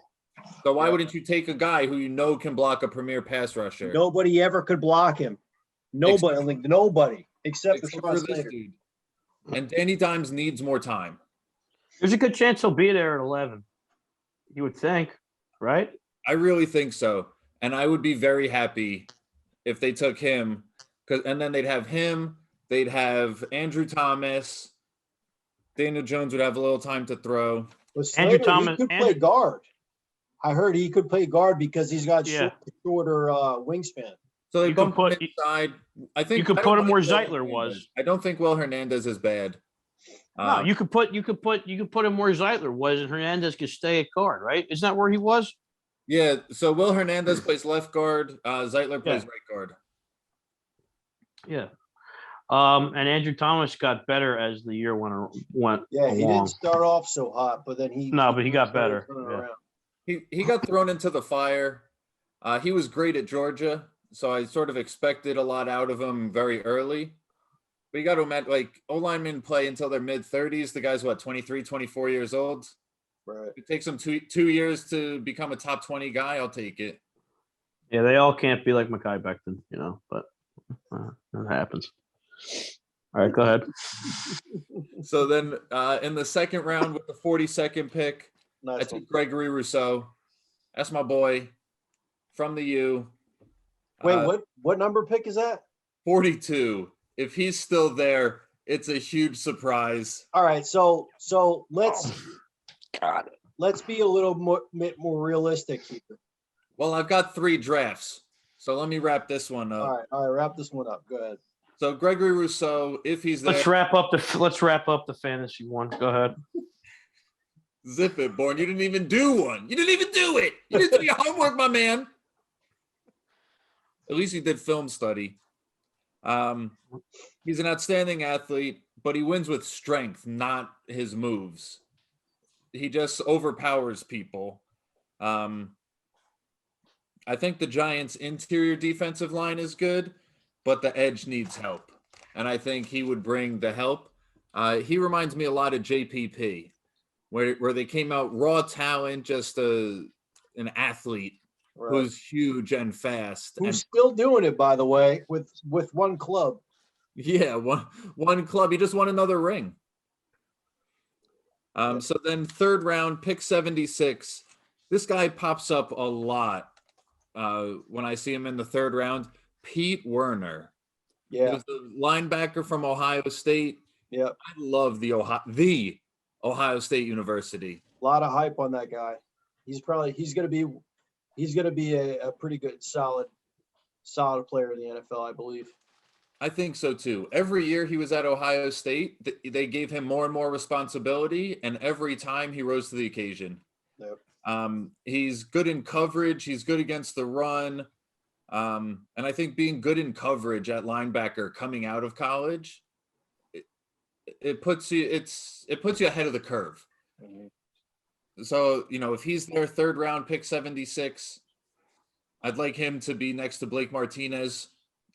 So why Yep. wouldn't you take a guy who you know can block a premier pass rusher? Nobody ever could block him. Nobody except for Except Sean for this Slater. dude. And Danny Dimes needs more time. There's a good chance he'll be there at 11. You would think, right? I really think so. And I would be very happy if they took him. And then they'd have him, they'd have Andrew Thomas. Daniel Jones would have a little time to throw. But Andrew Slater, Thomas- he could play Andrew- guard. I heard he could play guard because he's got Yeah. shorter wingspan. So they You could bumped him put- inside. I think you could I put don't him where like Will Zeitler Hernandez. was. I don't think Will Hernandez is bad. No, you could put him where Zeitler was, and Hernandez could stay at guard, right? Isn't that where he was? Yeah, so Will Hernandez plays left guard. Zeitler plays right guard. Yeah. And Andrew Thomas got better as the year went Yeah, he along. didn't start off so hot, but then he No, but he got better, started turning yeah. around. He got thrown into the fire. He was great at Georgia, so I sort of expected a lot out of him very early. But you got to imagine, like, O-linemen play until their mid-30s. The guy's, what, 23, 24 years old? Right. It takes him two years to become a top 20 guy. I'll take it. Yeah, they all can't be like Mekhi Becton, but that happens. All right, go ahead. So then in the second round with the 42nd pick, I Nice took one. Gregory Rousseau. That's my boy from the U. Wait, what number pick is that? 42. If he's still there, it's a huge surprise. All right, so let's God. let's be a little bit more realistic here. Well, I've got 3 drafts, so let me wrap this one up. All right, wrap this one up. Go ahead. So Gregory Rousseau, if he's there, Let's wrap up the fantasy one. Go ahead. zip it, Born. You didn't even do one. You didn't even do it. You didn't do your homework, my man. At least he did film study. He's an outstanding athlete, but he wins with strength, not his moves. He just overpowers people. I think the Giants' interior defensive line is good, but the edge needs help. And I think he would bring the help. He reminds me a lot of JPP, where they came out raw talent, just an athlete who's huge and fast. Who's And still doing it, by the way, with one club. yeah, one club. He just won another ring. So then third round, pick 76. This guy pops up a lot when I see him in the third round. Pete Werner. Yeah. He was a linebacker from Ohio State. Yeah. I love the Ohio State University. A lot of hype on that guy. He's gonna be a pretty good solid player in the NFL, I believe. I think so too. Every year he was at Ohio State, they gave him more and more responsibility, and every time he rose to the occasion. Yep. He's good in coverage. He's good against the run. And I think being good in coverage at linebacker coming out of college, it puts you ahead of the curve. Mm-hmm. So, if he's their third round pick 76, I'd like him to be next to Blake Martinez.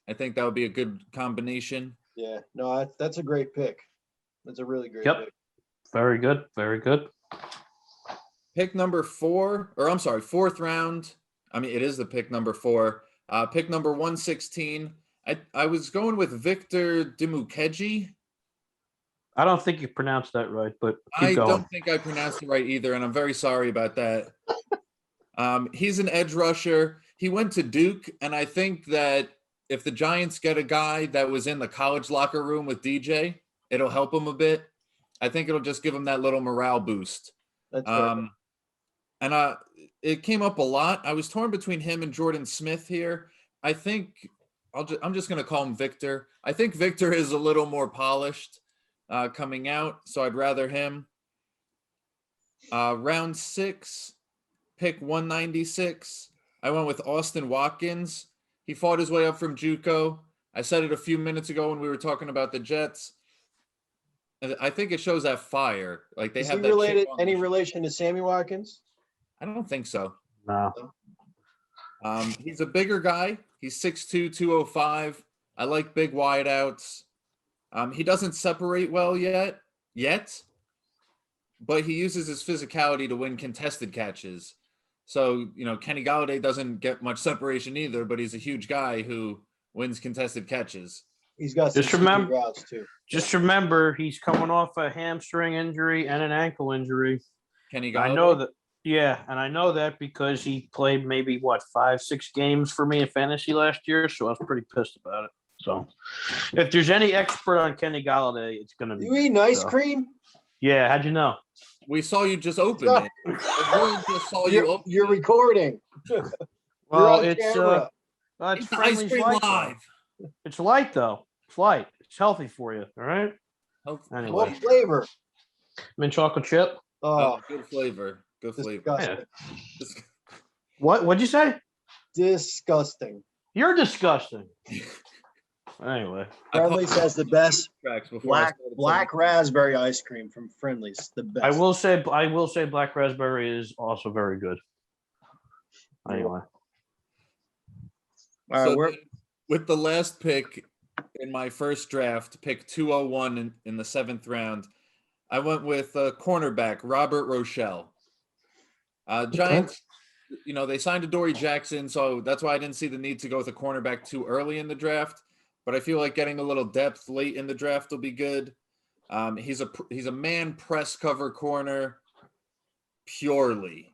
I think that would be a good combination. Yeah, no, that's a great pick. That's a really great pick. Very good. Very good. Pick number 4, or I'm sorry, fourth round. I mean, it is the pick number 4. Pick number 116. I was going with Victor Dimukeji. I don't think you pronounced that right, but keep I going. don't think I pronounced it right either, and I'm very sorry about that. He's an edge rusher. He went to Duke, and I think that if the Giants get a guy that was in the college locker room with DJ, it'll help him a bit. I think it'll just give him that little morale boost. That's right. And it came up a lot. I was torn between him and Jordan Smith here. I think I'm just going to call him Victor. I think Victor is a little more polished coming out, so I'd rather him. Round 6, pick 196. I went with Austin Watkins. He fought his way up from JUCO. I said it a few minutes ago when we were talking about the Jets. I think it shows that fire. Like they Is have he that related? chip on Any their- relation to Sammy Watkins? I don't think so. No. He's a bigger guy. He's 6'2", 205. I like big wideouts. He doesn't separate well yet, but he uses his physicality to win contested catches. So, Kenny Golladay doesn't get much separation either, but he's a huge guy who wins contested catches. He's got some Just remember- routes too. Just remember, he's coming off a hamstring injury and an ankle injury. Kenny Golladay. I know that. Yeah, and I know that because he played maybe 5-6 games for me in fantasy last year, so I was pretty pissed about it. So, if there's any expert on Kenny Galladay, it's gonna be. You eating ice so. cream? Yeah, how'd you know? We saw you just open it. Everyone just saw you open You're it. recording. Well, on it's camera. it's It's the Friendly's ice cream light, though. live. It's light though. It's light. It's healthy for you. All right. Anyway. What flavor? Mint chocolate chip. Oh, Good flavor. Good flavor. disgusting. What'd you say? Disgusting. You're disgusting. Anyway. Friendly's has the best Tracks before I started black saying- raspberry ice cream from Friendly's. The best. I will say Black Raspberry is also very good. Anyway, All right, So we're then with the last pick in my first draft, pick 201 in the 7th round, I went with cornerback Robert Rochelle. Giants, they signed Adoree Jackson, so that's why I didn't see the need to go with a cornerback too early in the draft. But I feel like getting a little depth late in the draft will be good. He's a man press cover corner purely.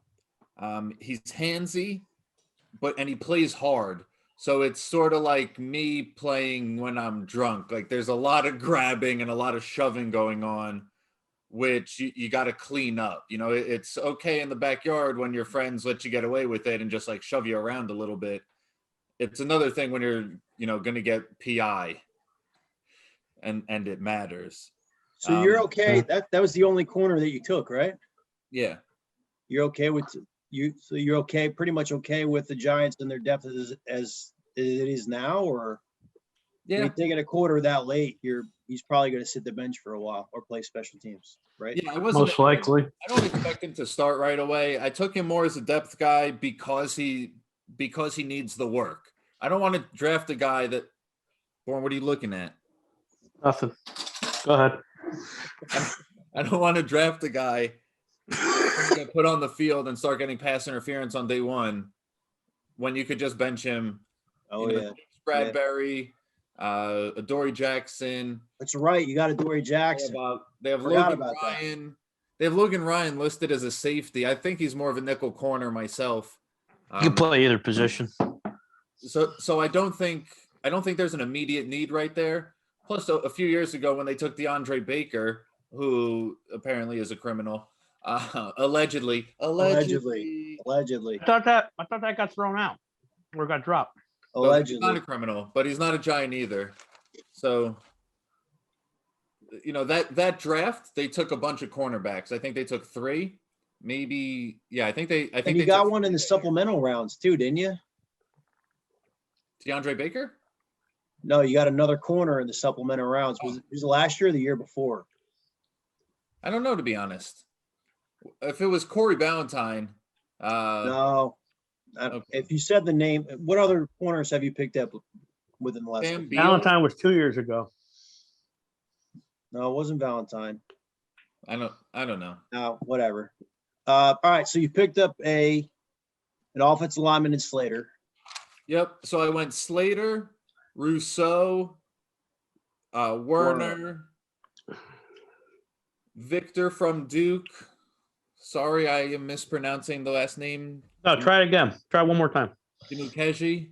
He's handsy, and he plays hard. So it's sort of like me playing when I'm drunk. Like there's a lot of grabbing and a lot of shoving going on, which you got to clean up. It's okay in the backyard when your friends let you get away with it and just like shove you around a little bit. It's another thing when you're, going to get PI and it matters. so you're okay. That was the only corner that you took, right? Yeah. You're okay with so you're okay, pretty much okay with the Giants and their depth as it is now, or Yeah. I mean, taking a quarter that late, he's probably going to sit the bench for a while or play special teams, right? Yeah, I wasn't most likely. I don't expect him to start right away. I took him more as a depth guy because he needs the work. I don't want to draft a guy that. Born, what are you looking at? Nothing. Go ahead. I don't want to draft a guy get put on the field and start getting pass interference on day one when you could just bench him. Oh yeah, James Bradbury, Adoree Jackson. that's right. You got Adoree Jackson. They have Forgot Logan about that. Ryan. They have Logan Ryan listed as a safety. I think he's more of a nickel corner myself. You can play either position. So I don't think there's an immediate need right there. Plus, a few years ago when they took DeAndre Baker, who apparently is a criminal, allegedly. Allegedly. I thought that got thrown out or got dropped. So he's Allegedly. not a criminal, but he's not a Giant either. So, that draft, they took a bunch of cornerbacks. I think they took 3, maybe. Yeah, I think And you got one in the supplemental rounds too, didn't you? DeAndre Baker? No, you got another corner in the supplemental rounds. Was it last year or the year before? I don't know, to be honest. If it was Corey Ballantyne, No. okay. If you said the name, what other corners have you picked up within the last? Sam Beal? Valentine was 2 years ago. No, it wasn't Valentine. I don't know. No, whatever. All right, so you picked up an offensive lineman in Slater. Yep. So I went Slater, Rousseau, Werner, Victor from Duke. Sorry, I am mispronouncing the last name. No, try it again. Try one more time. Dimukeje.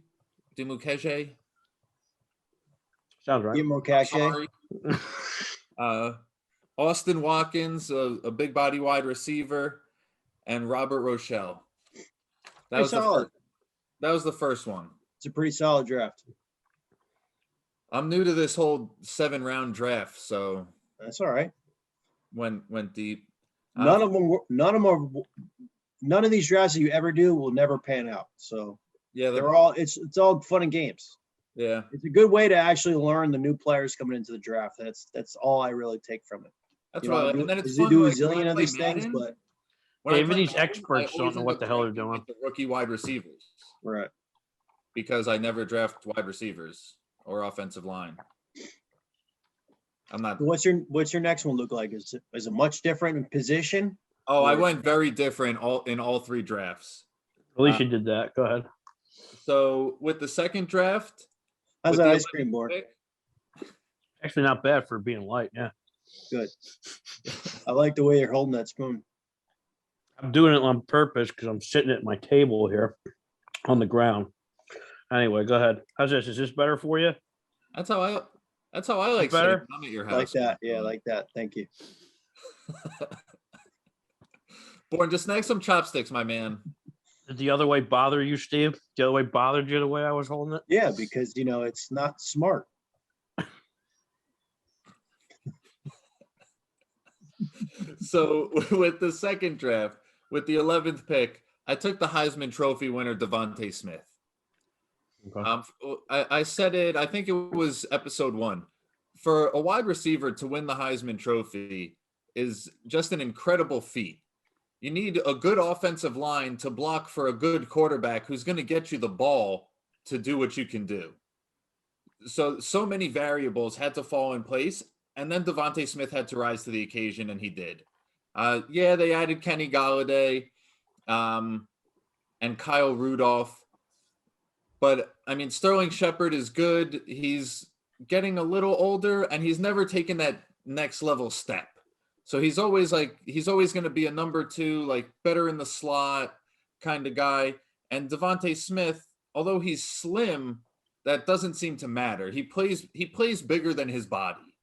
Sounds right. Give him a cachet. Sorry. Austin Watkins, a big body wide receiver, and Robert Rochelle. That Pretty was solid. that was the first one. It's a pretty solid draft. I'm new to this whole 7-round draft, so That's all right. went deep. None of these drafts that you ever do will never pan out. So Yeah, it's all fun and games. yeah. It's a good way to actually learn the new players coming into the draft. That's all I really take from it. That's You know, right. And then it's you fun, do a like, when I zillion of play these things, Madden, but when I Even play these Madden, experts I don't always know end what up the hell they're drafting, doing. like, the rookie wide receivers right. because I never draft wide receivers or offensive line. I'm not. What's your next one look like? Is it much different in position? Oh, I Or- went very different in all 3 drafts. At least you did that. Go ahead. So with the second draft, How's with that the ice cream 11th board? pick, Actually, not bad for being light. Yeah. Good. I like the way you're holding that spoon. I'm doing it on purpose because I'm sitting at my table here on the ground. Anyway, go ahead. How's this? Is this better for you? That's how I like Better? saying I'm at your house. Like that. Yeah, like that. Thank you. Born, just snag some chopsticks, my man. Did the other way bother you, Steve? The other way bothered you the way I was holding it? Yeah, because it's not smart. So with the second draft, with the 11th pick, I took the Heisman Trophy winner Devontae Smith. Okay. I said it. I think it was episode 1. For a wide receiver to win the Heisman Trophy is just an incredible feat. You need a good offensive line to block for a good quarterback who's going to get you the ball to do what you can do. So many variables had to fall in place, and then Devontae Smith had to rise to the occasion, and he did. Yeah, they added Kenny Galladay and Kyle Rudolph. But, I mean, Sterling Shepard is good. He's getting a little older, and he's never taken that next level step. So he's always going to be a number 2, like better in the slot kind of guy. And Devontae Smith, although he's slim, that doesn't seem to matter. He plays bigger than his body.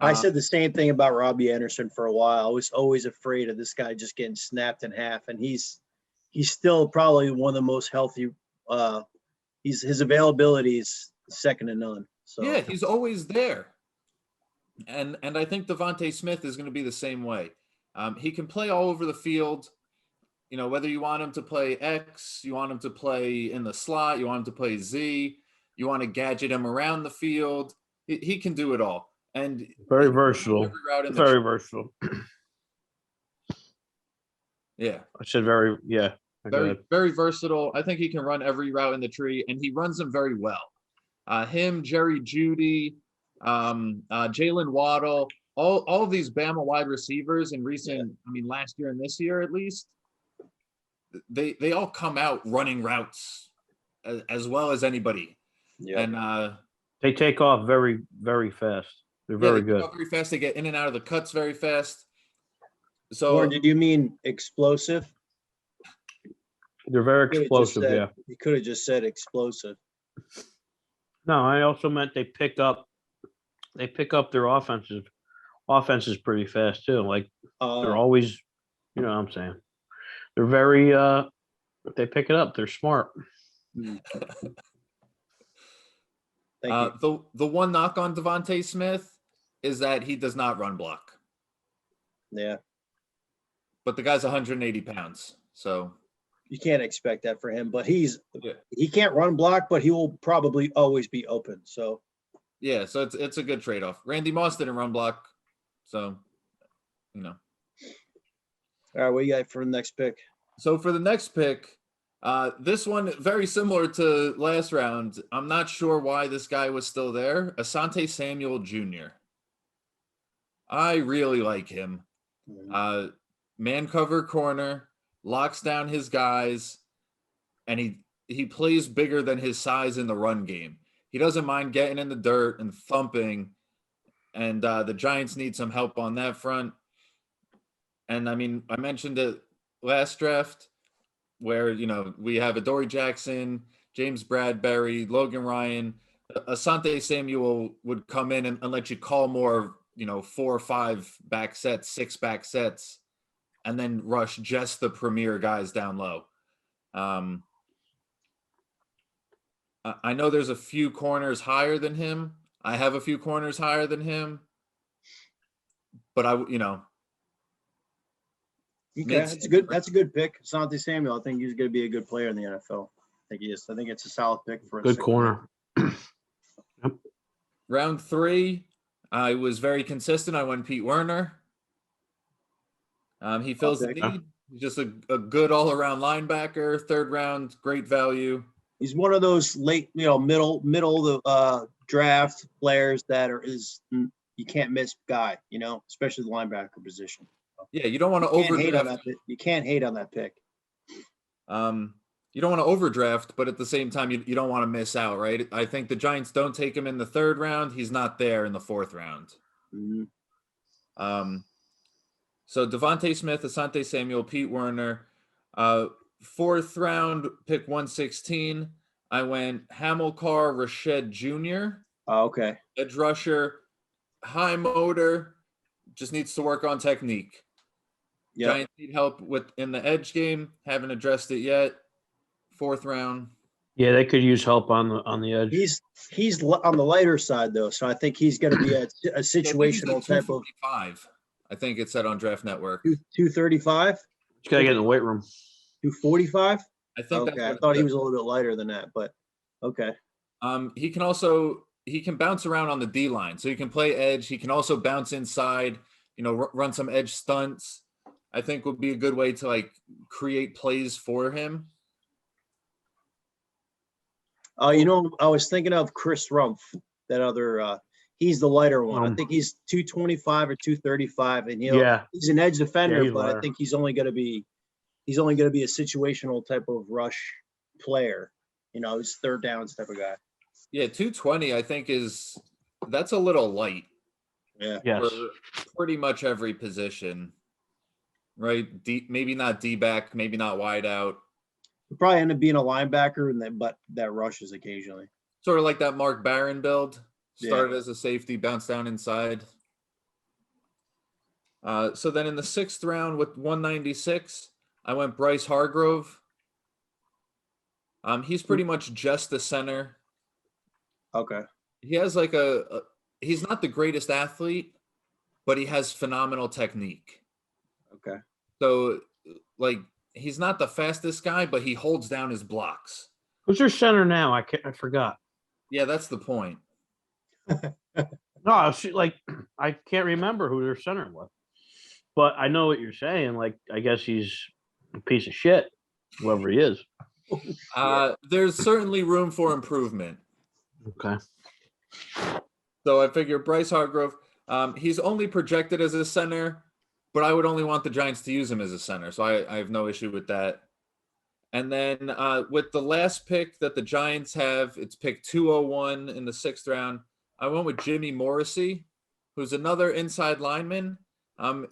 I said the same thing about Robbie Anderson for a while. I was always afraid of this guy just getting snapped in half, and he's still probably one of the most healthy. His availability is second to none. So yeah, he's always there. And I think Devontae Smith is going to be the same way. He can play all over the field. You know, whether you want him to play X, you want him to play in the slot, you want him to play Z, you want to gadget him around the field. He can do it all. And Very versatile. Very versatile. Yeah. I said very, yeah. Very versatile. I think he can run every route in the tree, and he runs them very well. Him, Jerry Jeudy, Jalen Waddle, all of these Bama wide receivers in recent, last year and this year at least, they all come out running routes as well as anybody. Yeah. And they take off very, very fast. They're very good. Take off very fast. They get in and out of the cuts very fast. So, or did you mean explosive? They're very explosive. Yeah. You could have just said explosive. No, I also meant they pick up their offenses pretty fast too. Like they're always, you know what I'm saying? They're very they pick it up. They're smart. The one knock on Devontae Smith is that he does not run block. Yeah. But the guy's 180 pounds, so you can't expect that for him. But he can't run block, but he will probably always be open. So yeah, so it's a good trade-off. Randy Moss didn't run block, so you know. All right, what you got for the next pick? So for the next pick, this one very similar to last round. I'm not sure why this guy was still there. Asante Samuel Jr. I really like him. Man cover corner, locks down his guys, and he plays bigger than his size in the run game. He doesn't mind getting in the dirt and thumping, and the Giants need some help on that front. And I mentioned it last draft where, we have Adoree Jackson, James Bradbury, Logan Ryan. Asante Samuel would come in and let you call more, 4 or 5 back sets, 6 back sets, and then rush just the premier guys down low. I know there's a few corners higher than him. I have a few corners higher than him. But that's a good pick. Asante Samuel, I think he's going to be a good player in the NFL. I think he is. I think it's a solid pick for a good corner. Yep. Round 3, I was very consistent. I went Pete Werner. He fills the need. He's just a good all-around linebacker. 3rd round, great value. He's one of those late, middle of draft players that you can't miss guy, especially the linebacker position. Yeah, you don't want to overdraft. You can't hate on that pick. You don't want to overdraft, but at the same time, you don't want to miss out, right? I think the Giants don't take him in the 3rd round. He's not there in the 4th round. Mm-hmm. So Devontae Smith, Asante Samuel, Pete Werner. 4th round, pick 116. I went Hamilcar Rashed Jr. Oh, okay. Edge rusher, high motor, just needs to work on technique. Yep. Giants need help in the edge game. Haven't addressed it yet. 4th round. Yeah, they could use help on the edge. He's on the lighter side though, so I think he's going to be a situational type of. I think it said on Draft Network. 235. Just gotta get in the weight room. 245. I think. Okay, I thought he was a little bit lighter than that, but okay. He can bounce around on the D line, so he can play edge. He can also bounce inside. Run some edge stunts. I think would be a good way to like create plays for him. You know, I was thinking of Chris Rumpf, that other. He's the lighter one. I think he's 225 or 235, and he's an edge defender, he's but lighter. I think he's only going to be a situational type of rush player. You know, he's third downs type of guy. Yeah, 220, I think that's a little light. Yeah. Yes. For pretty much every position, right? Maybe not D-back, maybe not wide out. He'll probably end up being a linebacker, but that rushes occasionally. Sort of like that Mark Barron build. Started as a safety, bounced down inside. So then in the 6th round with 196, I went Bryce Hargrove. He's pretty much just a center. Okay. He has like he's not the greatest athlete, but he has phenomenal technique. Okay. So like he's not the fastest guy, but he holds down his blocks. Who's your center now? I forgot. Yeah, that's the point. No, I can't remember who their center was, but I know what you're saying. Like, I guess he's a piece of shit, whoever he is. There's certainly room for improvement. Okay. So I figure Bryce Hargrove, he's only projected as a center, but I would only want the Giants to use him as a center. So I have no issue with that. And then with the last pick that the Giants have, it's pick 201 in the 6th round. I went with Jimmy Morrissey, who's another inside lineman.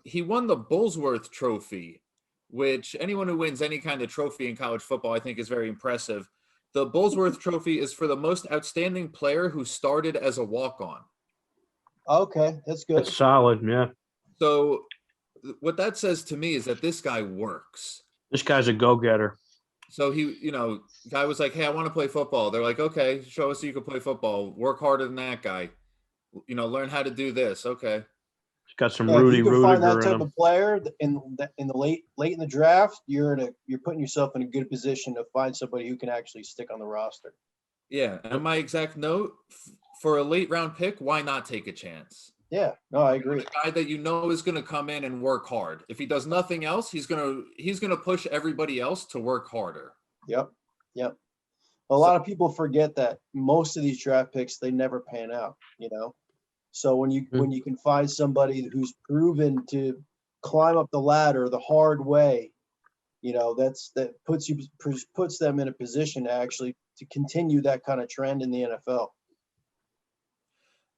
He won the Bullsworth Trophy, which anyone who wins any kind of trophy in college football, I think, is very impressive. The Bullsworth Trophy is for the most outstanding player who started as a walk-on. Okay, that's good. That's solid, yeah. So what that says to me is that this guy works. This guy's a go-getter. So guy was like, hey, I want to play football. They're like, okay, show us you can play football. Work harder than that guy. Learn how to do this. Okay. He's got some If Rudy you can find that Rudiger in type him. of player in the late in the draft, you're putting yourself in a good position to find somebody who can actually stick on the roster. Yeah. And my exact note for a late round pick, why not take a chance? Yeah, no, I agree. A guy that is going to come in and work hard. If he does nothing else, he's gonna push everybody else to work harder. Yep. A lot of people forget that most of these draft picks, they never pan out. So when you can find somebody who's proven to climb up the ladder the hard way, that puts them in a position to continue that kind of trend in the NFL.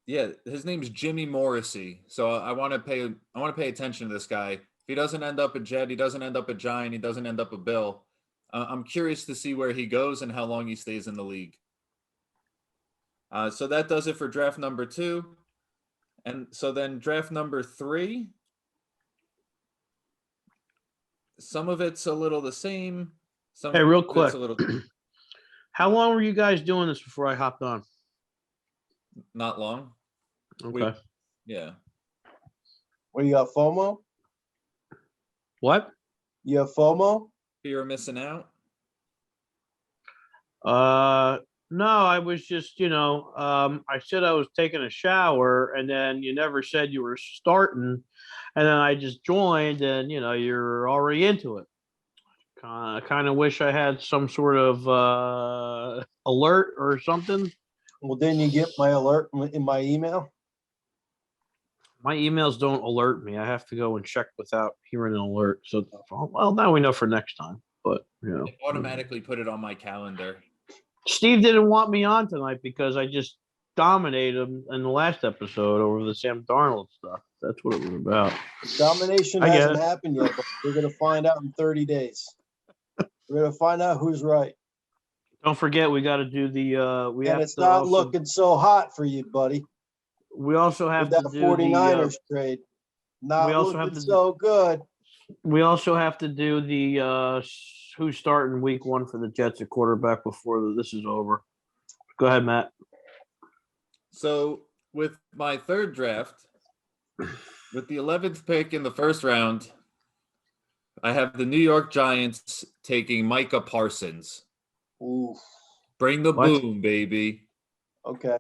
Yeah, his name's Jimmy Morrissey. So I want to pay attention to this guy. If he doesn't end up a Jet, he doesn't end up a Giant, he doesn't end up a Bill. I'm curious to see where he goes and how long he stays in the league. So that does it for draft number 2. And so then draft number 3, some of it's a little the same. Hey, real of it's quick. a little How long were you guys doing this before I hopped on? not long. Okay. Yeah. What, you got FOMO? What? You have FOMO? Fear of missing out. No, I was just, I said I was taking a shower, and then you never said you were starting, and then I just joined, and you're already into it. Kind of wish I had some sort of alert or something. Well, didn't you get my alert in my email? My emails don't alert me. I have to go and check without hearing an alert. So, well, now we know for next time. But I automatically put it on my calendar. Steve didn't want me on tonight because I just dominated him in the last episode over the Sam Darnold stuff. That's what it was about. Domination hasn't happened yet, but we're going to find out in 30 days. We're going to find out who's right. Don't forget, we got to do the. And it's not looking so hot for you, buddy. We also have with to that do 49ers trade. Not looking so good. We also have to do the who's starting week 1 for the Jets at quarterback before this is over. Go ahead, Matt. So with my 3rd draft, with the 11th pick in the 1st round, I have the New York Giants taking Micah Parsons. Ooh. Bring the boom, baby. Okay.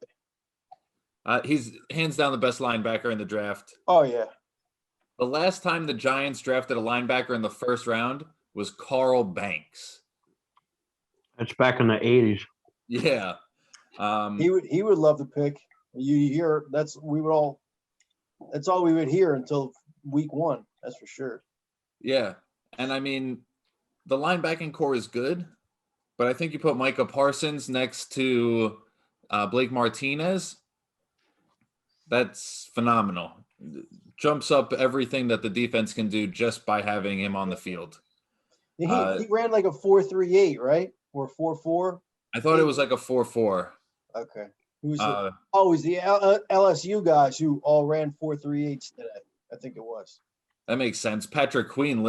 He's hands down the best linebacker in the draft. Oh, yeah. The last time the Giants drafted a linebacker in the first round was Carl Banks. That's back in the 80s. Yeah. He would love the pick. You hear that's all we would hear until week 1. That's for sure. Yeah. And I mean, the linebacking core is good, but I think you put Micah Parsons next to Blake Martinez. That's phenomenal. Jumps up everything that the defense can do just by having him on the field. He ran like a 4.38, right? Or 4.4. I thought it was like a 4.4. Okay. Who's it was the LSU guys who all ran 4.38s today. I think it was. That makes sense. Patrick Queen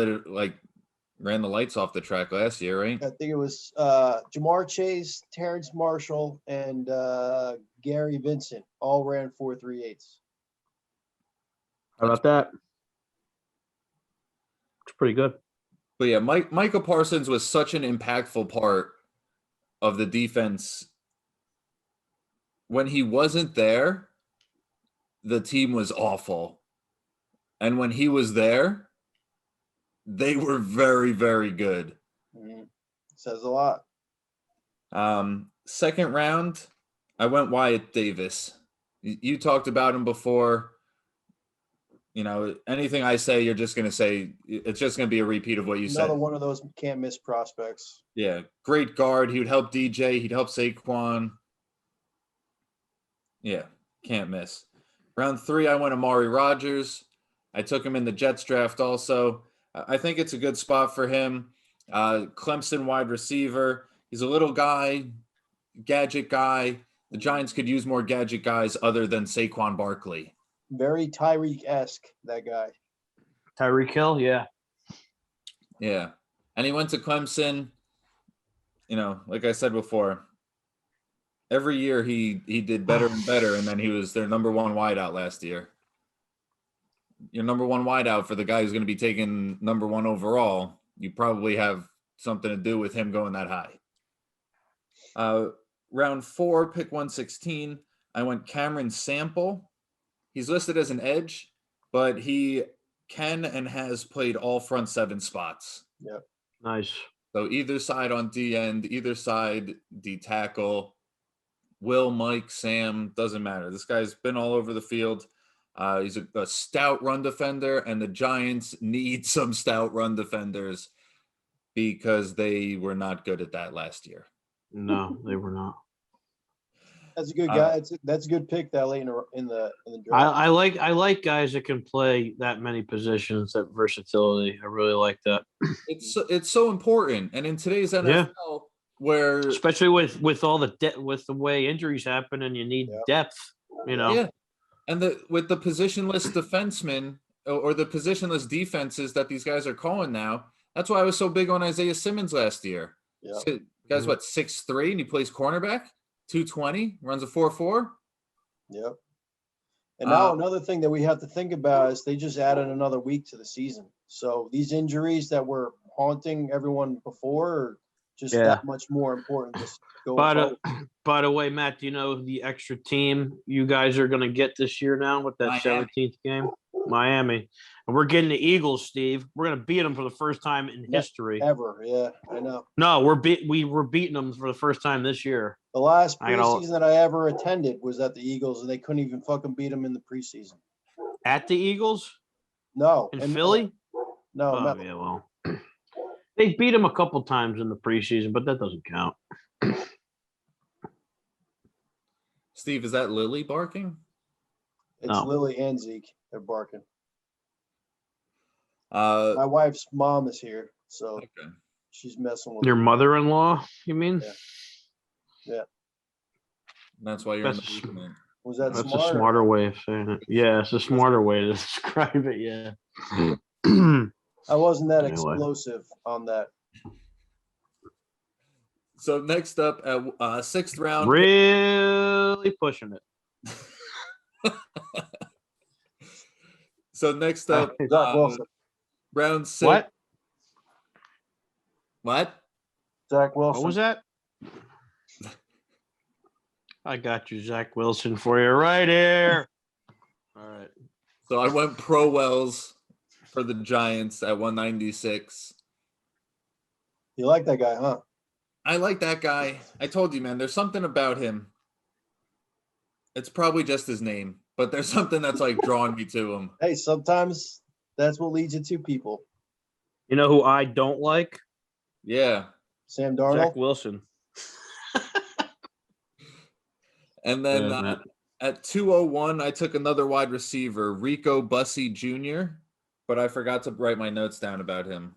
ran the lights off the track last year, right? I think it was Jamar Chase, Terrence Marshall, and Gary Vincent all ran 4.38s. How about that? It's pretty good. But yeah, Micah Parsons was such an impactful part of the defense. When he wasn't there, the team was awful. And when he was there, they were very, very good. Mm-hmm. Says a lot. Second round, I went Wyatt Davis. You talked about him before. You know, anything I say, you're just going to say it's just going to be a repeat of what you said. Another one of those can't miss prospects. Yeah, great guard. He would help DJ. He'd help Saquon. Yeah, can't miss. Round 3, I went Amari Rodgers. I took him in the Jets draft also. I think it's a good spot for him. Clemson wide receiver. He's a little guy, gadget guy. The Giants could use more gadget guys other than Saquon Barkley. Very Tyreek-esque, that guy. Tyreek Hill, yeah. Yeah. And he went to Clemson. You know, like I said before, every year he did better and better, and then he was their number 1 wideout last year. Your number 1 wideout for the guy who's going to be taken number 1 overall, you probably have something to do with him going that high. Round 4, pick 116, I went Cameron Sample. He's listed as an edge, but he can and has played all front 7 spots. Yep. Nice. So either side on D end, either side D tackle, Will, Mike, Sam, doesn't matter. This guy's been all over the field. He's a stout run defender, and the Giants need some stout run defenders because they were not good at that last year. No, they were not. That's a good guy. That's a good pick that late in the draft. I like guys that can play that many positions, that versatility. I really like that. It's so important, and in today's NFL, where especially with all the with the way injuries happen, and you need depth, you know. Yeah, and with the positionless defensemen or the positionless defenses that these guys are calling now. That's why I was so big on Isaiah Simmons last year. Yeah, so, guys, what 6'3", and he plays cornerback. 220, runs a 4.4. Yep. And now another thing that we have to think about is they just added another week to the season. So these injuries that were haunting everyone before are just that much more important. Just by the way, Matt, do you know the extra team you guys are going to get this year now with that 17th game? Miami. And we're getting the Eagles, Steve. We're going to beat them for the first time in history. Ever, yeah, I know. No, we're beating them for the first time this year. The last preseason that I ever attended was at the Eagles, and they couldn't even fucking beat them in the preseason. At the Eagles? No. In Philly? No. Oh, yeah, well. They beat them a couple times in the preseason, but that doesn't count. Steve, is that Lily barking? It's Lily and Zeke. They're barking. My wife's mom is here, so she's messing with your mother-in-law, you mean? Yeah. That's why you're in the basement. Was that That's a smarter way of saying it. Yeah, it's a smarter way to describe it, yeah. I wasn't that explosive on that. So next up at 6th round. Really pushing it. So next up, round 6. What? Zach Wilson. What was that? I got you, Zach Wilson, for you right here. All right. So I went Pro Wells for the Giants at 196. You like that guy, huh? I like that guy. I told you, man, there's something about him. It's probably just his name, but there's something that's like drawing me to him. Hey, sometimes that's what leads you to people. You know who I don't like? Yeah. Sam Zach Darnold. Wilson. And then Yeah, man. at 201, I took another wide receiver, Rico Bussey Jr., but I forgot to write my notes down about him.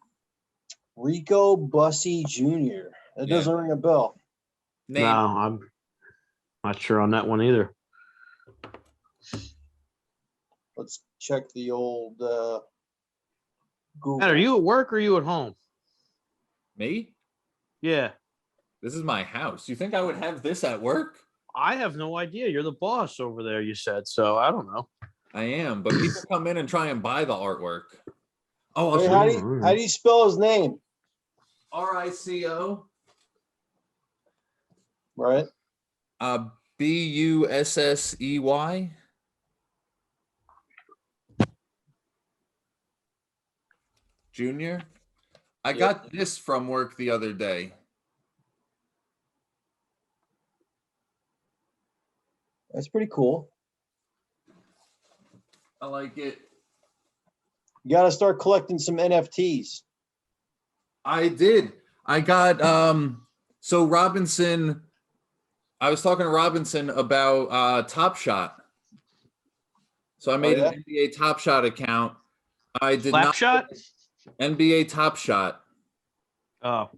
Rico Bussey Jr. That doesn't ring a bell. No, Name. I'm not sure on that one either. Let's check the old Google. Matt, are you at work or are you at home? Me? Yeah. This is my house. You think I would have this at work? I have no idea. You're the boss over there, you said. So I don't know. I am, but people come in and try and buy the artwork. Oh, I'll Wait, show how you. do you spell his name? RICO. Right. BUSSEY. Junior. I got this from work the other day. That's pretty cool. I like it. You got to start collecting some NFTs. I did. I got so Robinson. I was talking to Robinson about Top Shot. So I made an NBA Top Shot account. I did not Slapshot? NBA Top Shot. Oh,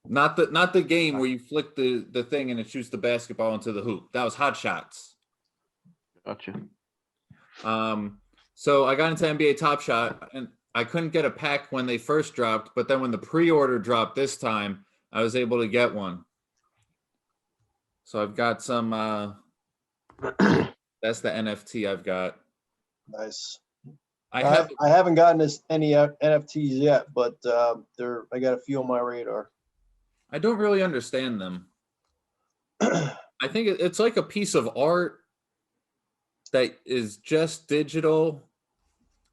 Not the game where you flick the thing and it shoots the basketball into the hoop. That was Hot Shots. gotcha. So I got into NBA Top Shot and I couldn't get a pack when they first dropped, but then when the pre-order dropped this time, I was able to get one. So I've got some that's the NFT I've got. Nice. I haven't gotten any NFTs yet, but I got a few on my radar. I don't really understand them. I think it's like a piece of art that is just digital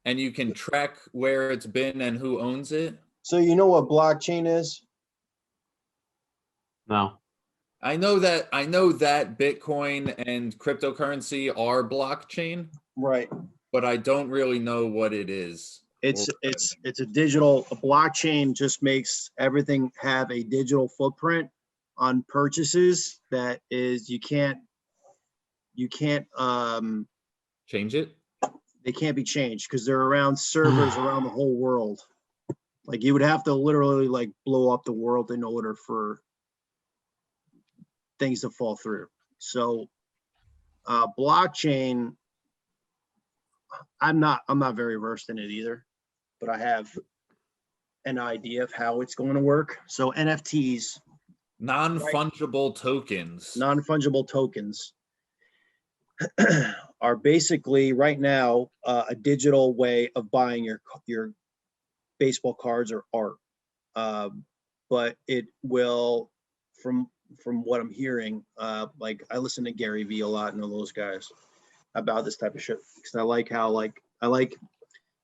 and you can track where it's been and who owns it. So you know what blockchain is? No. I know that Bitcoin and cryptocurrency are blockchain, Right. but I don't really know what it is. It's a blockchain just makes everything have a digital footprint on purchases that is you can't Change it. they can't be changed because they're around servers around the whole world. Like you would have to literally like blow up the world in order for things to fall through. So blockchain, I'm not very versed in it either, but I have an idea of how it's going to work. So NFTs, Non-fungible tokens. non-fungible tokens, are basically right now a digital way of buying your baseball cards or art. But it will, from what I'm hearing, like I listen to Gary Vee a lot and all those guys about this type of shit because I like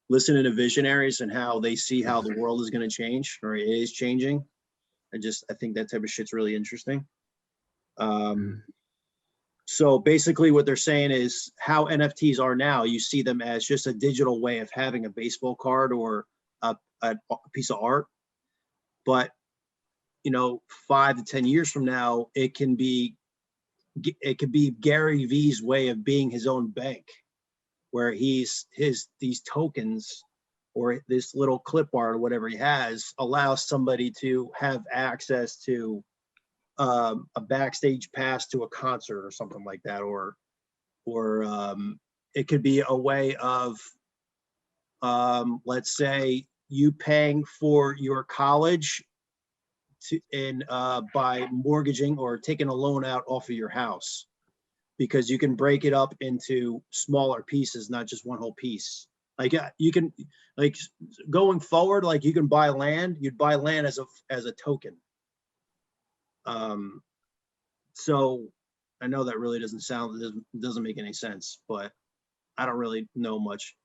listening to visionaries and how they see how the world is going to change or it is changing. I think that type of shit's really interesting. So basically what they're saying is how NFTs are now, you see them as just a digital way of having a baseball card or a piece of art. But, 5 to 10 years from now, it could be Gary Vee's way of being his own bank, where these tokens or this little clip art or whatever he has allows somebody to have access to a backstage pass to a concert or something like that, or it could be a way of let's say you paying for your college by mortgaging or taking a loan out off of your house, because you can break it up into smaller pieces, not just one whole piece. Like you can, like going forward, like you can buy land. You'd buy land as a token. So I know that really doesn't make any sense, but I don't really know much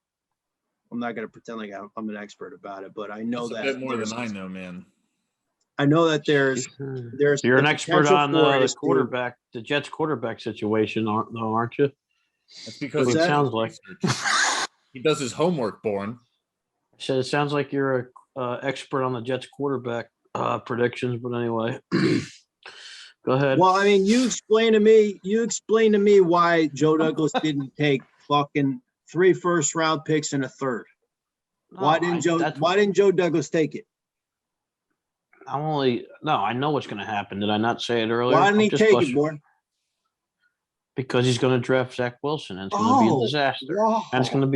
I'm not going to pretend like I'm an expert about it, but I know That's a that bit more there's, than I know, man. I know that there's You're an the expert potential on for it the is to- quarterback, the Jets quarterback situation, aren't you? That's because What's he that? Sounds like. he does his homework, Born. So it sounds like you're a expert on the Jets quarterback predictions, but anyway, go ahead. Well, I mean, you explain to me why Joe Douglas didn't take fucking 3 first-round picks and a third. Why didn't Joe Douglas take it? I know what's going to happen. Did I not say it earlier? Why didn't he take it, gushing. boy? Because he's going to draft Zach Wilson, and it's going to be a disaster. Wow. And it's going to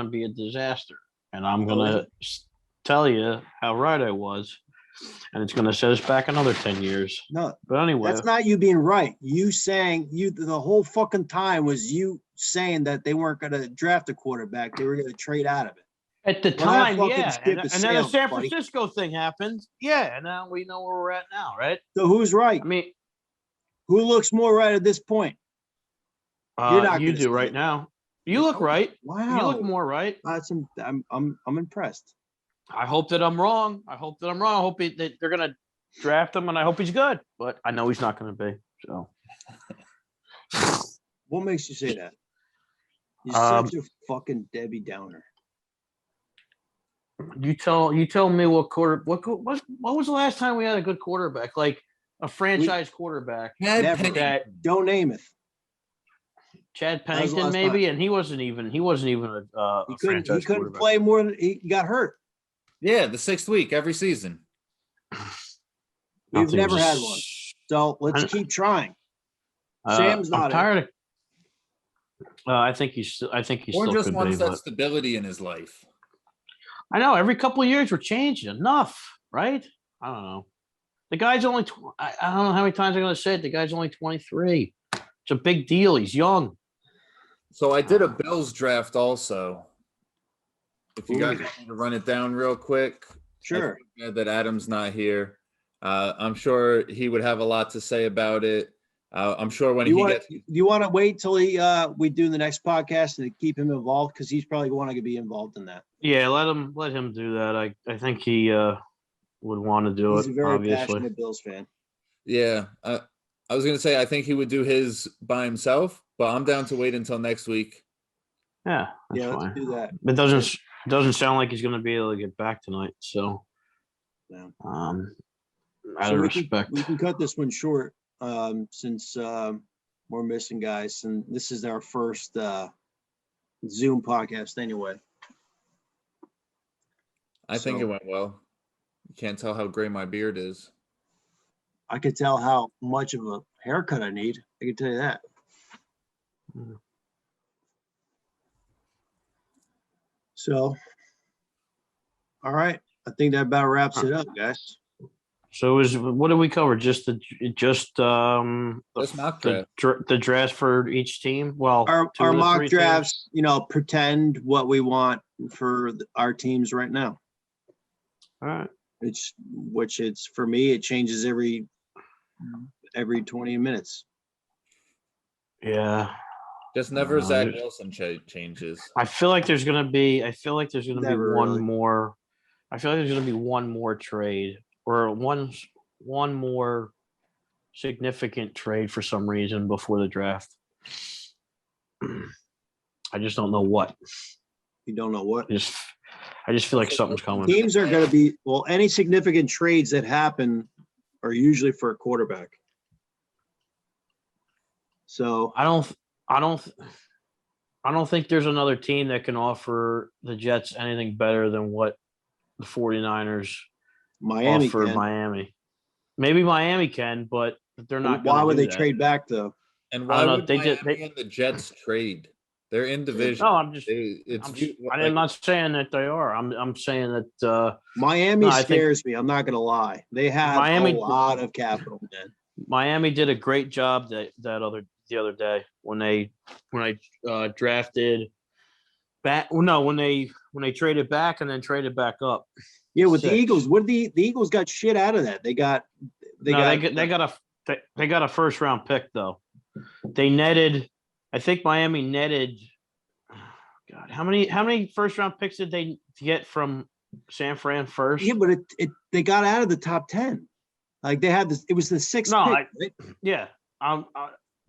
be a disaster. And I'm going to tell you how right I was, and it's going to set us back another 10 years. No, But anyway, that's not you being right. You saying the whole fucking time was you saying that they weren't going to draft a quarterback. They were going to trade out of it. at the Well, that time, fucking yeah. ship And has then the sailed, San buddy. Francisco thing happened. Yeah, and now we know where we're at now, right? So who's right? I mean, Who looks more right at this point? You're not you gonna do say right it. now. You look right. Wow. You look more right. I'm impressed. I hope that I'm wrong. I hope that they're gonna draft him, and I hope he's good. But I know he's not gonna be. So, What makes you say that? You're such a fucking Debbie Downer. you tell me what was the last time we had a good quarterback, like a franchise quarterback? Never. That Don't name it. Chad That was the Pennington last maybe, and he wasn't even a He franchise couldn't quarterback. play more than he got hurt. Yeah, the 6th week every season. We've Nothing never had just- one. So let's keep trying. Sam's I'm not it. tired of. I think he's Born still just could wants be, that but stability in his life. I know every couple of years we're changing enough, right? I don't know. The guy's only. I don't know how many times I'm going to say it. The guy's only 23. It's a big deal. He's young. So I did a Bills draft also. If you guys Ooh. want me to run it down real quick. Sure. I feel that Adam's not here. I'm sure he would have a lot to say about it. I'm sure when You want to wait till we do the next podcast to keep him involved, because he's probably going to be involved in that. Yeah, let him do that. I think he would want to do He's it. a very Obviously, passionate Bills fan. Yeah, I was gonna say I think he would do his by himself, but I'm down to wait until next week. yeah, that's Yeah, fine. let's do that. It doesn't sound like he's going to be able to get back tonight. So, Yeah. out So of we respect, can cut this one short, since we're missing guys, and this is our first Zoom podcast anyway. I think So- it went well. You can't tell how gray my beard is. I could tell how much of a haircut I need. I can tell you that. Mm. So, all right. I think that about wraps it up, guys. So what did we cover? Just the Let's mock draft. the draft for each team. Well, Our two of the mock three drafts, pretend what we want for our teams right now. teams. All right. It's for me, it changes every 20 minutes. Yeah. Just never Zach there's- Wilson changes. I feel like there's gonna be. I feel like there's gonna be Never one really. more. I feel like there's gonna be one more trade or one more significant trade for some reason before the draft. I just don't know what. You don't know what. I just feel like something's coming. Teams are going to be, any significant trades that happen are usually for a quarterback. So I don't think there's another team that can offer the Jets anything better than what the 49ers Miami offer can. Miami. Maybe Miami can, but they're not. Why gonna would do they that. trade back though? And I why don't know, would they Miami did- and the Jets trade? They're in division. No, I'm just. It's I'm not saying that they are. I'm saying that Miami No, I think- scares me. I'm not going to lie. They have Miami- a lot of capital, man. Miami did a great job the other day when they drafted back. No, when they traded back and then traded back up. Yeah, with the Six. Eagles, the Eagles got shit out of that. They got a first round pick though. They netted. I think Miami netted. God, how many first round picks did they get from San Fran first? Yeah, but they got out of the top 10. Like they had this, it was the sixth No, pick, right? Yeah.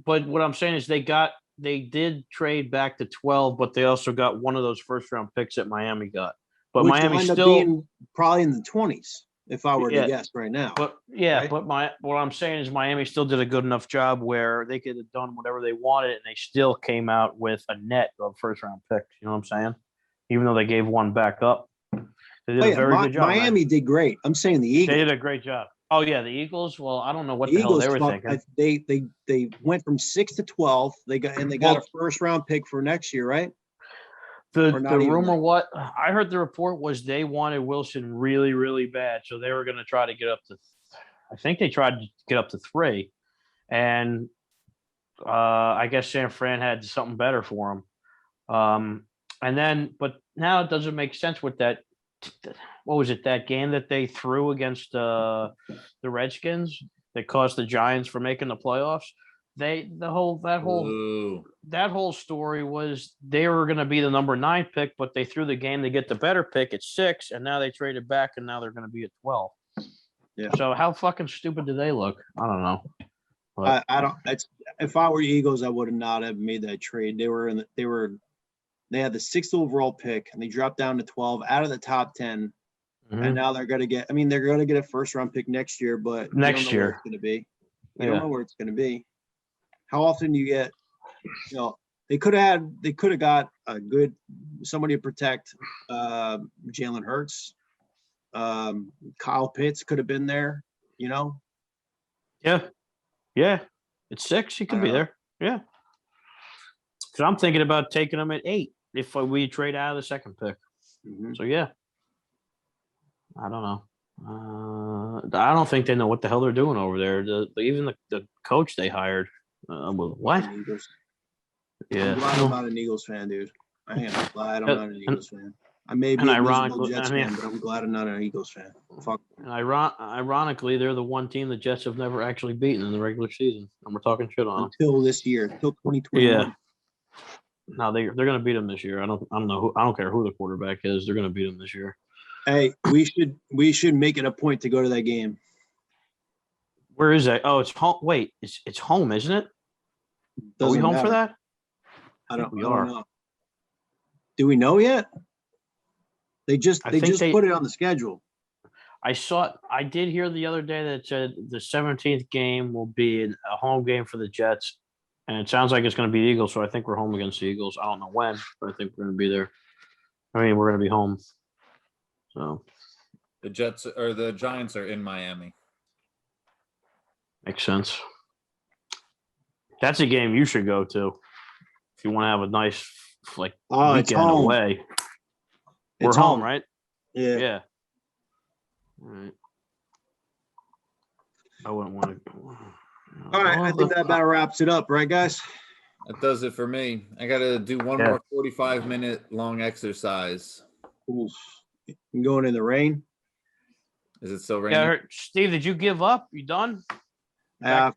But what I'm saying is they did trade back to 12, but they also got one of those first round picks that Miami got. But Which Miami will end up still being probably in the 20s, if I were Yeah. to guess right now. But yeah, right? but what I'm saying is Miami still did a good enough job where they could have done whatever they wanted, and they still came out with a net of first round picks. You know what I'm saying? Even though they gave one back up, they did Oh, a yeah, very good job. Miami Man. did great. I'm saying the They Eagles. did a great job. Oh yeah, the Eagles. Well, I don't know what The the hell they Eagles, were thinking. they went from 6 to 12. They got a first round pick for next year, right? The Or not even rumor, that. what I heard, the report was they wanted Wilson really, really bad, so they were going to try to get up to. I think they tried to get up to 3, and I guess San Fran had something better for him. And then, but now it doesn't make sense with that. What was it? That game that they threw against the Redskins that cost the Giants from making the playoffs. That whole story was they were going to be the number 9 pick, but they threw the game to get the better pick at 6, and now they traded back, and now they're going to be at 12. Yeah. So how fucking stupid do they look? I don't know. But, I don't. If I were Eagles, I would not have made that trade. They had the 6th overall pick, and they dropped down to 12 out of the top 10. And now they're going to get. I mean, they're going to get a first round pick next year, but next year where it's going to be. You don't know where it's going to be. How often you get? They could have got a good somebody to protect Jalen Hurts. Kyle Pitts could have been there. Yeah. It's 6. He could be know. there. Yeah. Because I'm thinking about taking him at 8 if we trade out of the 2nd pick. Mhm. So yeah, I don't know. I don't think they know what the hell they're doing over there. Even the coach they hired. What? Eagles. Yeah. I'm glad I'm not an Eagles fan, dude. I am glad I'm not an Eagles fan. I may be a miserable Jets fan, but I'm glad I'm not an Eagles fan. Fuck. And ironically, they're the one team the Jets have never actually beaten in the regular season, and we're talking shit on them until this year, until 2021. Yeah. No, they're going to beat them this year. I don't know I don't care who the quarterback is. They're going to beat them this year. Hey, we should make it a point to go to that game. Where is that? Oh, it's home. Wait, it's home, isn't it? Are we home for that? I don't are. know. Do we know yet? They just put it on the schedule. I did hear the other day that it said the 17th game will be a home game for the Jets, and it sounds like it's going to be the Eagles. So I think we're home against the Eagles. I don't know when, but I think we're going to be there. I mean, we're going to be home. So the Jets or the Giants are in Miami. Makes sense. That's a game you should go to if you want to have a nice weekend away. We're home, right? Yeah. Yeah. All right. I wouldn't want to. All right. I think that about wraps it up, right, guys? That does it for me. I got to do one more 45-minute long exercise. Oof. You going in the rain? Is it still raining? Yeah, Steve, did you give up? You done? I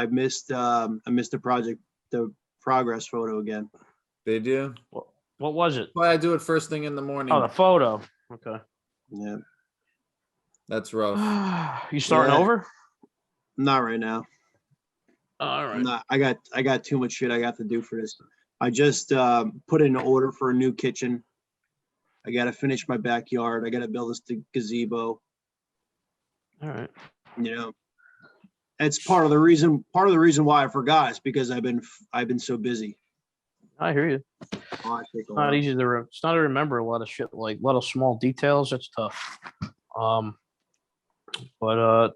missed the progress photo again. Did you? What was it? Why I do it first thing in the morning. Oh, the photo. Okay. Yeah. That's rough. You starting over? Not right now. All right. I got too much shit I got to do for this. I just put in an order for a new kitchen. I got to finish my backyard. I got to build this gazebo. All right. It's part of the reason why I forgot is because I've been so busy. I hear you. It's not easy to remember a lot of shit, like a lot of small details. That's tough. But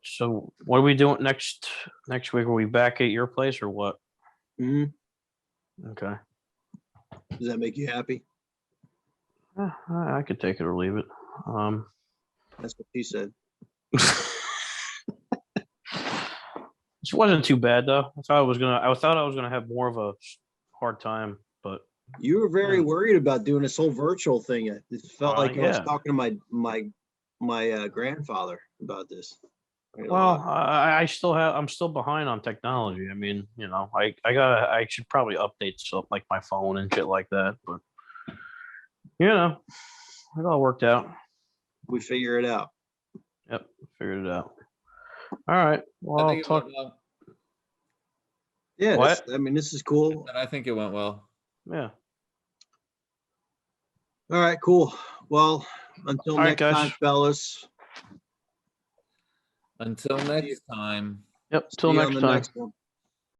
so what are we doing next week? Are we back at your place or what? Mm-hmm. Okay. Does that make you happy? I could take it or leave it. That's what he said. This wasn't too bad though. I thought I was gonna have more of a hard time, but you were very worried about doing this whole virtual thing. It felt like I was talking to my grandfather about this. Well, I still have. I'm still behind on technology. I mean, you know, I should probably update stuff like my phone and shit like that. But you know, it all worked out. we figure it out. Yep, figured it out. All right. Well, I I'll think it talk. went well. Yeah, What? I mean, this is cool. And I think it went well. Yeah. All right, cool. Well, until All right, next time, guys. fellas. Until next time. Yep. See Till you next on the time. next one.